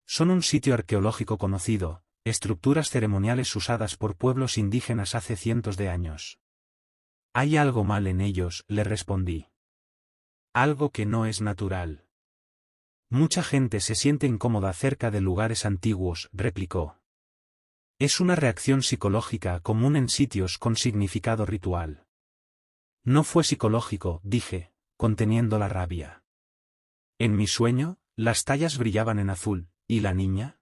Son un sitio arqueológico conocido, estructuras ceremoniales usadas por pueblos indígenas hace cientos de años. Hay algo mal en ellos, le respondí. Algo que no es natural. Mucha gente se siente incómoda cerca de lugares antiguos, replicó. Es una reacción psicológica común en sitios con significado ritual. No fue psicológico, dije, conteniendo la rabia. En mi sueño, las tallas brillaban en azul, ¿y la niña?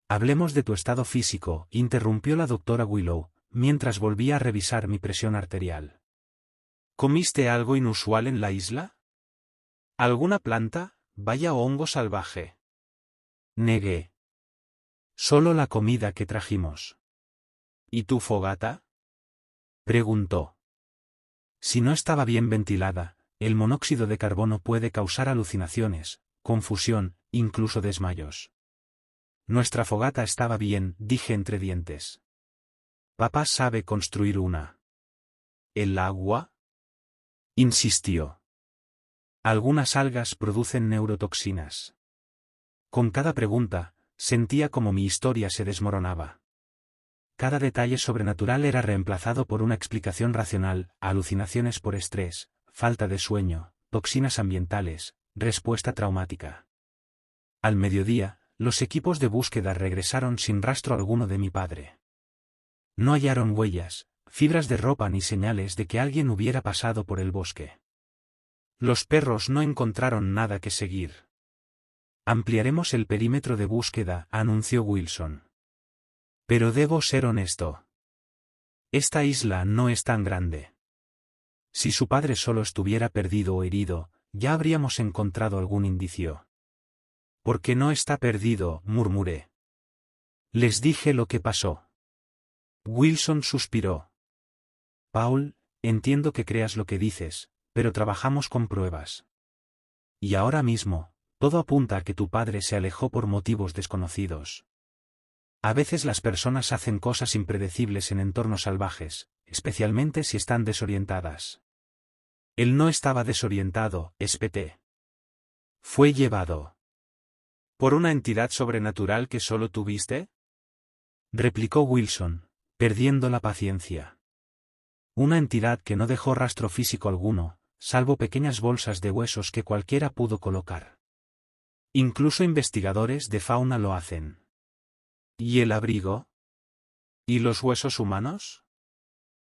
Hablemos de tu estado físico, interrumpió la doctora Willow, mientras volvía a revisar mi presión arterial. ¿Comiste algo inusual en la isla? ¿Alguna planta, baya o hongo salvaje? Negué. Solo la comida que trajimos. ¿Y tu fogata? Preguntó. Si no estaba bien ventilada, el monóxido de carbono puede causar alucinaciones, confusión, incluso desmayos. Nuestra fogata estaba bien, dije entre dientes. Papá sabe construir una. ¿El agua? Insistió. Algunas algas producen neurotoxinas. Con cada pregunta, sentía como mi historia se desmoronaba. Cada detalle sobrenatural era reemplazado por una explicación racional: alucinaciones por estrés, falta de sueño, toxinas ambientales, respuesta traumática. Al mediodía, los equipos de búsqueda regresaron sin rastro alguno de mi padre. No hallaron huellas, fibras de ropa ni señales de que alguien hubiera pasado por el bosque. Los perros no encontraron nada que seguir. Ampliaremos el perímetro de búsqueda, anunció Wilson. Pero debo ser honesto. Esta isla no es tan grande. Si su padre solo estuviera perdido o herido, ya habríamos encontrado algún indicio. ¿Por qué no está perdido?, murmuré. Les dije lo que pasó. Wilson suspiró. Paul, entiendo que creas lo que dices, pero trabajamos con pruebas. Y ahora mismo, todo apunta a que tu padre se alejó por motivos desconocidos. A veces las personas hacen cosas impredecibles en entornos salvajes, especialmente si están desorientadas. Él no estaba desorientado, espeté. Fue llevado. ¿Por una entidad sobrenatural que solo tú viste? Replicó Wilson, perdiendo la paciencia. Una entidad que no dejó rastro físico alguno, salvo pequeñas bolsas de huesos que cualquiera pudo colocar. Incluso investigadores de fauna lo hacen. ¿Y el abrigo? ¿Y los huesos humanos?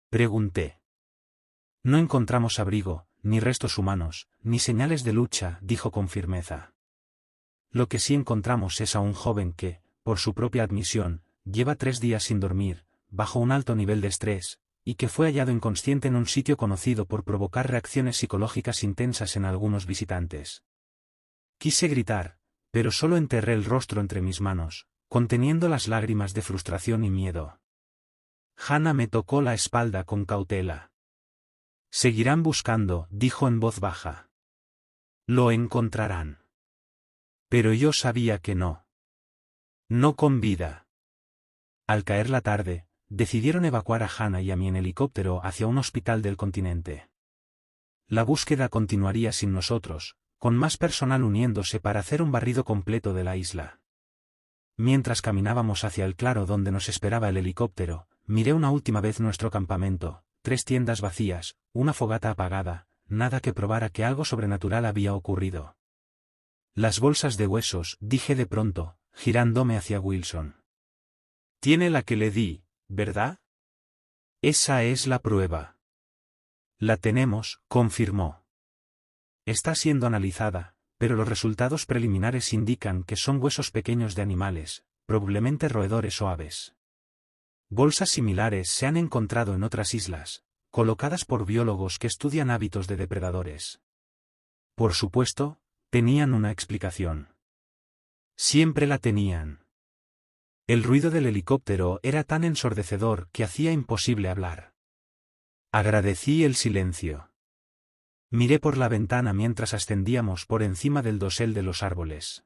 Pregunté. No encontramos abrigo, ni restos humanos, ni señales de lucha, dijo con firmeza. Lo que sí encontramos es a un joven que, por su propia admisión, lleva 3 días sin dormir, bajo un alto nivel de estrés, y que fue hallado inconsciente en un sitio conocido por provocar reacciones psicológicas intensas en algunos visitantes. Quise gritar, pero solo enterré el rostro entre mis manos, conteniendo las lágrimas de frustración y miedo. Hannah me tocó la espalda con cautela. Seguirán buscando, dijo en voz baja. Lo encontrarán. Pero yo sabía que no. No con vida. Al caer la tarde, decidieron evacuar a Hannah y a mí en helicóptero hacia un hospital del continente. La búsqueda continuaría sin nosotros, con más personal uniéndose para hacer un barrido completo de la isla. Mientras caminábamos hacia el claro donde nos esperaba el helicóptero, miré una última vez nuestro campamento: 3 tiendas vacías, una fogata apagada, nada que probara que algo sobrenatural había ocurrido. Las bolsas de huesos, dije de pronto, girándome hacia Wilson. Tiene la que le di, ¿verdad? Esa es la prueba. La tenemos, confirmó. Está siendo analizada, pero los resultados preliminares indican que son huesos pequeños de animales, probablemente roedores o aves. Bolsas similares se han encontrado en otras islas, colocadas por biólogos que estudian hábitos de depredadores. Por supuesto, tenían una explicación. Siempre la tenían. El ruido del helicóptero era tan ensordecedor que hacía imposible hablar. Agradecí el silencio. Miré por la ventana mientras ascendíamos por encima del dosel de los árboles.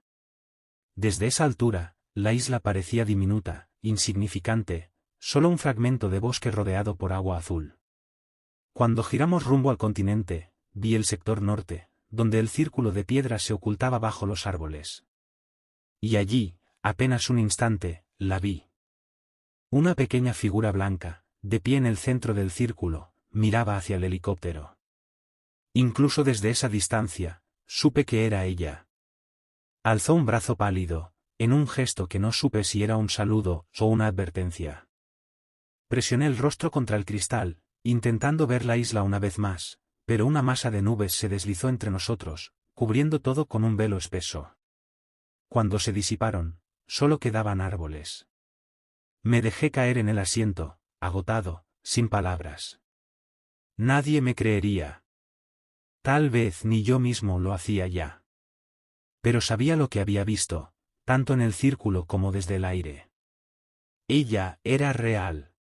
Desde esa altura, la isla parecía diminuta, insignificante, solo un fragmento de bosque rodeado por agua azul. Cuando giramos rumbo al continente, vi el sector norte, donde el círculo de piedra se ocultaba bajo los árboles. Y allí, apenas un instante, la vi. Una pequeña figura blanca, de pie en el centro del círculo, miraba hacia el helicóptero. Incluso desde esa distancia, supe que era ella. Alzó un brazo pálido, en un gesto que no supe si era un saludo o una advertencia. Presioné el rostro contra el cristal, intentando ver la isla una vez más, pero una masa de nubes se deslizó entre nosotros, cubriendo todo con un velo espeso. Cuando se disiparon, solo quedaban árboles. Me dejé caer en el asiento, agotado, sin palabras. Nadie me creería. Tal vez ni yo mismo lo hacía ya. Pero sabía lo que había visto, tanto en el círculo como desde el aire. Ella era real.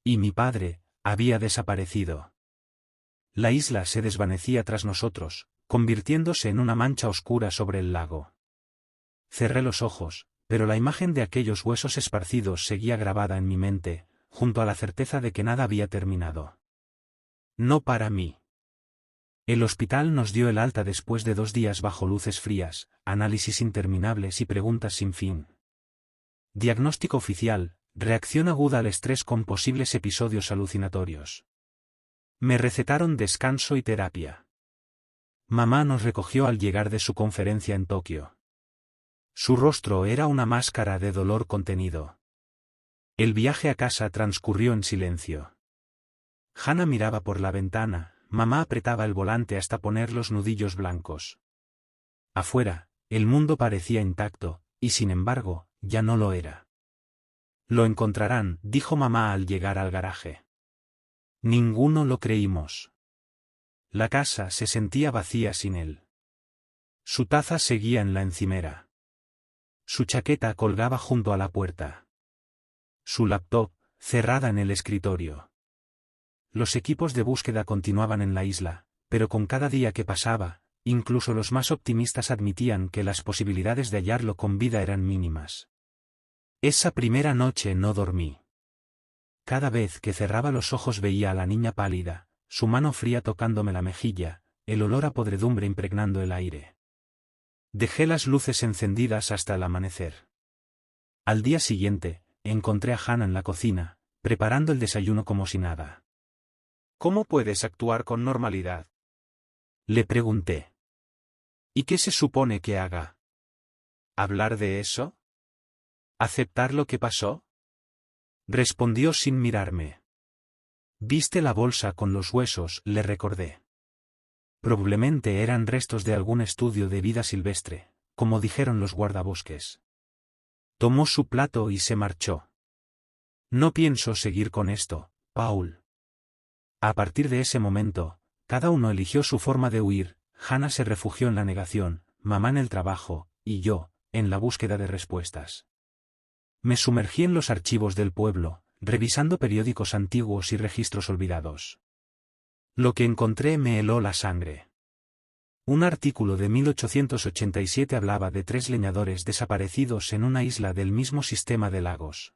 Y mi padre había desaparecido. La isla se desvanecía tras nosotros, convirtiéndose en una mancha oscura sobre el lago. Cerré los ojos, pero la imagen de aquellos huesos esparcidos seguía grabada en mi mente, junto a la certeza de que nada había terminado. No para mí. El hospital nos dio el alta después de 2 días bajo luces frías, análisis interminables y preguntas sin fin. Diagnóstico oficial: reacción aguda al estrés con posibles episodios alucinatorios. Me recetaron descanso y terapia. Mamá nos recogió al llegar de su conferencia en Tokio. Su rostro era una máscara de dolor contenido. El viaje a casa transcurrió en silencio. Hana miraba por la ventana, mamá apretaba el volante hasta poner los nudillos blancos. Afuera, el mundo parecía intacto, y sin embargo, ya no lo era. Lo encontrarán, dijo mamá al llegar al garaje. Ninguno lo creímos. La casa se sentía vacía sin él. Su taza seguía en la encimera. Su chaqueta colgaba junto a la puerta. Su laptop, cerrada en el escritorio. Los equipos de búsqueda continuaban en la isla, pero con cada día que pasaba, incluso los más optimistas admitían que las posibilidades de hallarlo con vida eran mínimas. Esa primera noche no dormí. Cada vez que cerraba los ojos veía a la niña pálida, su mano fría tocándome la mejilla, el olor a podredumbre impregnando el aire. Dejé las luces encendidas hasta el amanecer. Al día siguiente, encontré a Hana en la cocina, preparando el desayuno como si nada. ¿Cómo puedes actuar con normalidad? Le pregunté. ¿Y qué se supone que haga? ¿Hablar de eso? ¿Aceptar lo que pasó? Respondió sin mirarme. ¿Viste la bolsa con los huesos?, le recordé. Probablemente eran restos de algún estudio de vida silvestre, como dijeron los guardabosques. Tomó su plato y se marchó. No pienso seguir con esto, Paul. A partir de ese momento, cada uno eligió su forma de huir. Hana se refugió en la negación, mamá en el trabajo, y yo, en la búsqueda de respuestas. Me sumergí en los archivos del pueblo, revisando periódicos antiguos y registros olvidados. Lo que encontré me heló la sangre. Un artículo de 1887 hablaba de 3 leñadores desaparecidos en una isla del mismo sistema de lagos.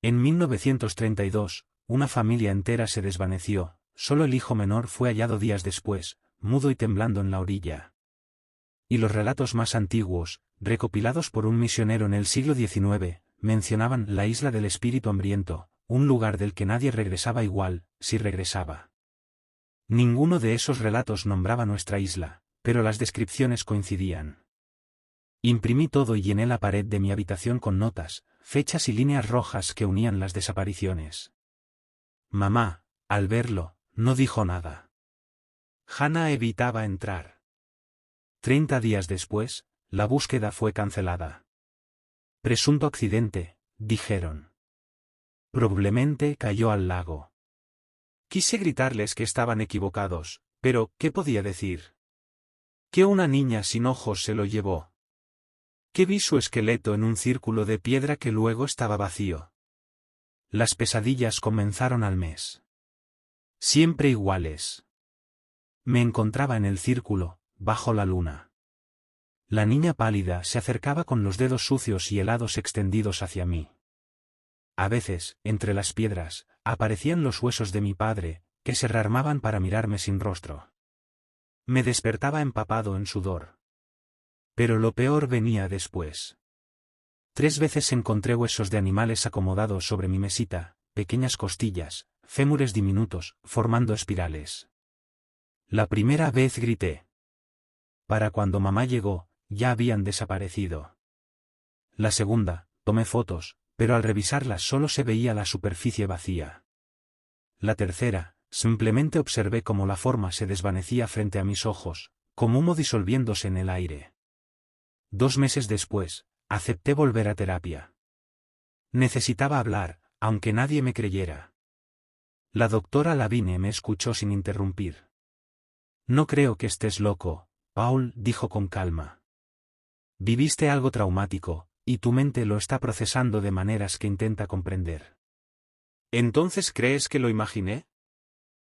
En 1932, una familia entera se desvaneció, solo el hijo menor fue hallado días después, mudo y temblando en la orilla. Y los relatos más antiguos, recopilados por un misionero en el siglo XIX, mencionaban la isla del espíritu hambriento, un lugar del que nadie regresaba igual, si regresaba. Ninguno de esos relatos nombraba nuestra isla, pero las descripciones coincidían. Imprimí todo y llené la pared de mi habitación con notas, fechas y líneas rojas que unían las desapariciones. Mamá, al verlo, no dijo nada. Hana evitaba entrar. 30 días después, la búsqueda fue cancelada. Presunto accidente, dijeron. Probablemente cayó al lago. Quise gritarles que estaban equivocados, pero ¿qué podía decir? Que una niña sin ojos se lo llevó. Que vi su esqueleto en un círculo de piedra que luego estaba vacío. Las pesadillas comenzaron al mes. Siempre iguales. Me encontraba en el círculo, bajo la luna. La niña pálida se acercaba con los dedos sucios y helados extendidos hacia mí. A veces, entre las piedras, aparecían los huesos de mi padre, que se rearmaban para mirarme sin rostro. Me despertaba empapado en sudor. Pero lo peor venía después. 3 veces encontré huesos de animales acomodados sobre mi mesita, pequeñas costillas, fémures diminutos, formando espirales. La primera vez grité. Para cuando mamá llegó, ya habían desaparecido. La segunda, tomé fotos, pero al revisarlas solo se veía la superficie vacía. La tercera, simplemente observé cómo la forma se desvanecía frente a mis ojos, como humo disolviéndose en el aire. 2 meses después, acepté volver a terapia. Necesitaba hablar, aunque nadie me creyera. La doctora Lavigne me escuchó sin interrumpir. No creo que estés loco, Paul, dijo con calma. Viviste algo traumático, y tu mente lo está procesando de maneras que intenta comprender. ¿Entonces crees que lo imaginé?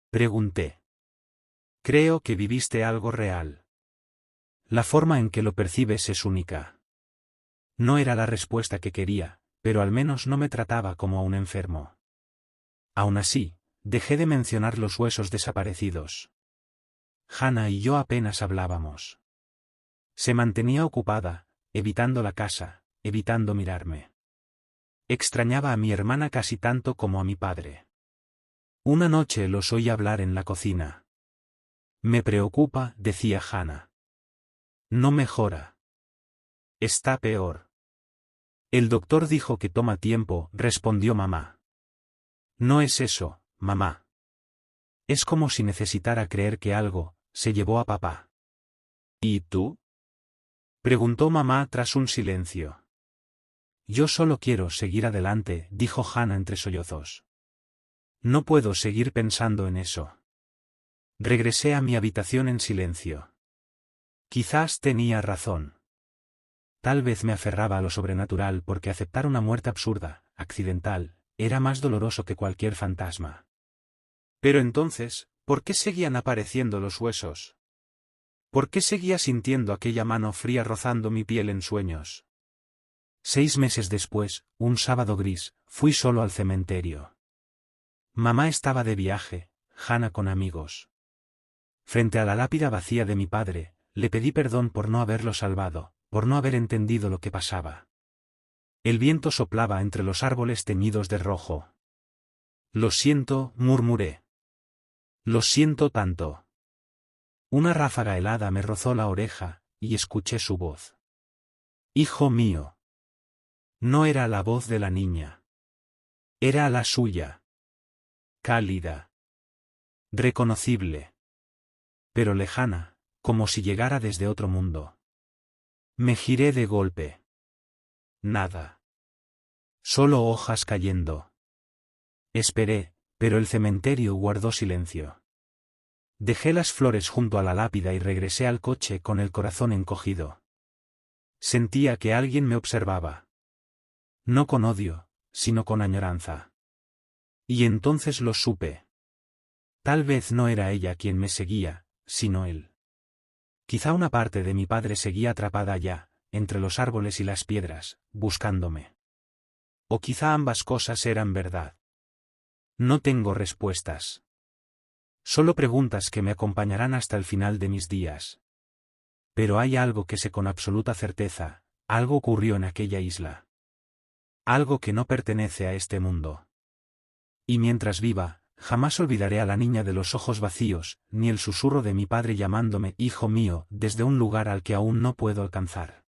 Pregunté. Creo que viviste algo real. La forma en que lo percibes es única. No era la respuesta que quería, pero al menos no me trataba como a un enfermo. Aún así, dejé de mencionar los huesos desaparecidos. Hannah y yo apenas hablábamos. Se mantenía ocupada, evitando la casa, evitando mirarme. Extrañaba a mi hermana casi tanto como a mi padre. Una noche los oí hablar en la cocina. Me preocupa, decía Hannah. No mejora. Está peor. El doctor dijo que toma tiempo, respondió mamá. No es eso, mamá. Es como si necesitara creer que algo se llevó a papá. ¿Y tú? Preguntó mamá tras un silencio. Yo solo quiero seguir adelante, dijo Hannah entre sollozos. No puedo seguir pensando en eso. Regresé a mi habitación en silencio. Quizás tenía razón. Tal vez me aferraba a lo sobrenatural porque aceptar una muerte absurda, accidental, era más doloroso que cualquier fantasma. Pero entonces, ¿por qué seguían apareciendo los huesos? ¿Por qué seguía sintiendo aquella mano fría rozando mi piel en sueños? 6 meses después, un sábado gris, fui solo al cementerio. Mamá estaba de viaje, Hannah con amigos. Frente a la lápida vacía de mi padre, le pedí perdón por no haberlo salvado, por no haber entendido lo que pasaba. El viento soplaba entre los árboles teñidos de rojo. Lo siento, murmuré. Lo siento tanto. Una ráfaga helada me rozó la oreja, y escuché su voz. Hijo mío. No era la voz de la niña. Era la suya. Cálida. Reconocible. Pero lejana, como si llegara desde otro mundo. Me giré de golpe. Nada. Solo hojas cayendo. Esperé, pero el cementerio guardó silencio. Dejé las flores junto a la lápida y regresé al coche con el corazón encogido. Sentía que alguien me observaba. No con odio, sino con añoranza. Y entonces lo supe. Tal vez no era ella quien me seguía, sino él. Quizá una parte de mi padre seguía atrapada allá, entre los árboles y las piedras, buscándome. O quizá ambas cosas eran verdad. No tengo respuestas. Solo preguntas que me acompañarán hasta el final de mis días. Pero hay algo que sé con absoluta certeza, algo ocurrió en aquella isla. Algo que no pertenece a este mundo. Y mientras viva, jamás olvidaré a la niña de los ojos vacíos, ni el susurro de mi padre llamándome hijo mío desde un lugar al que aún no puedo alcanzar.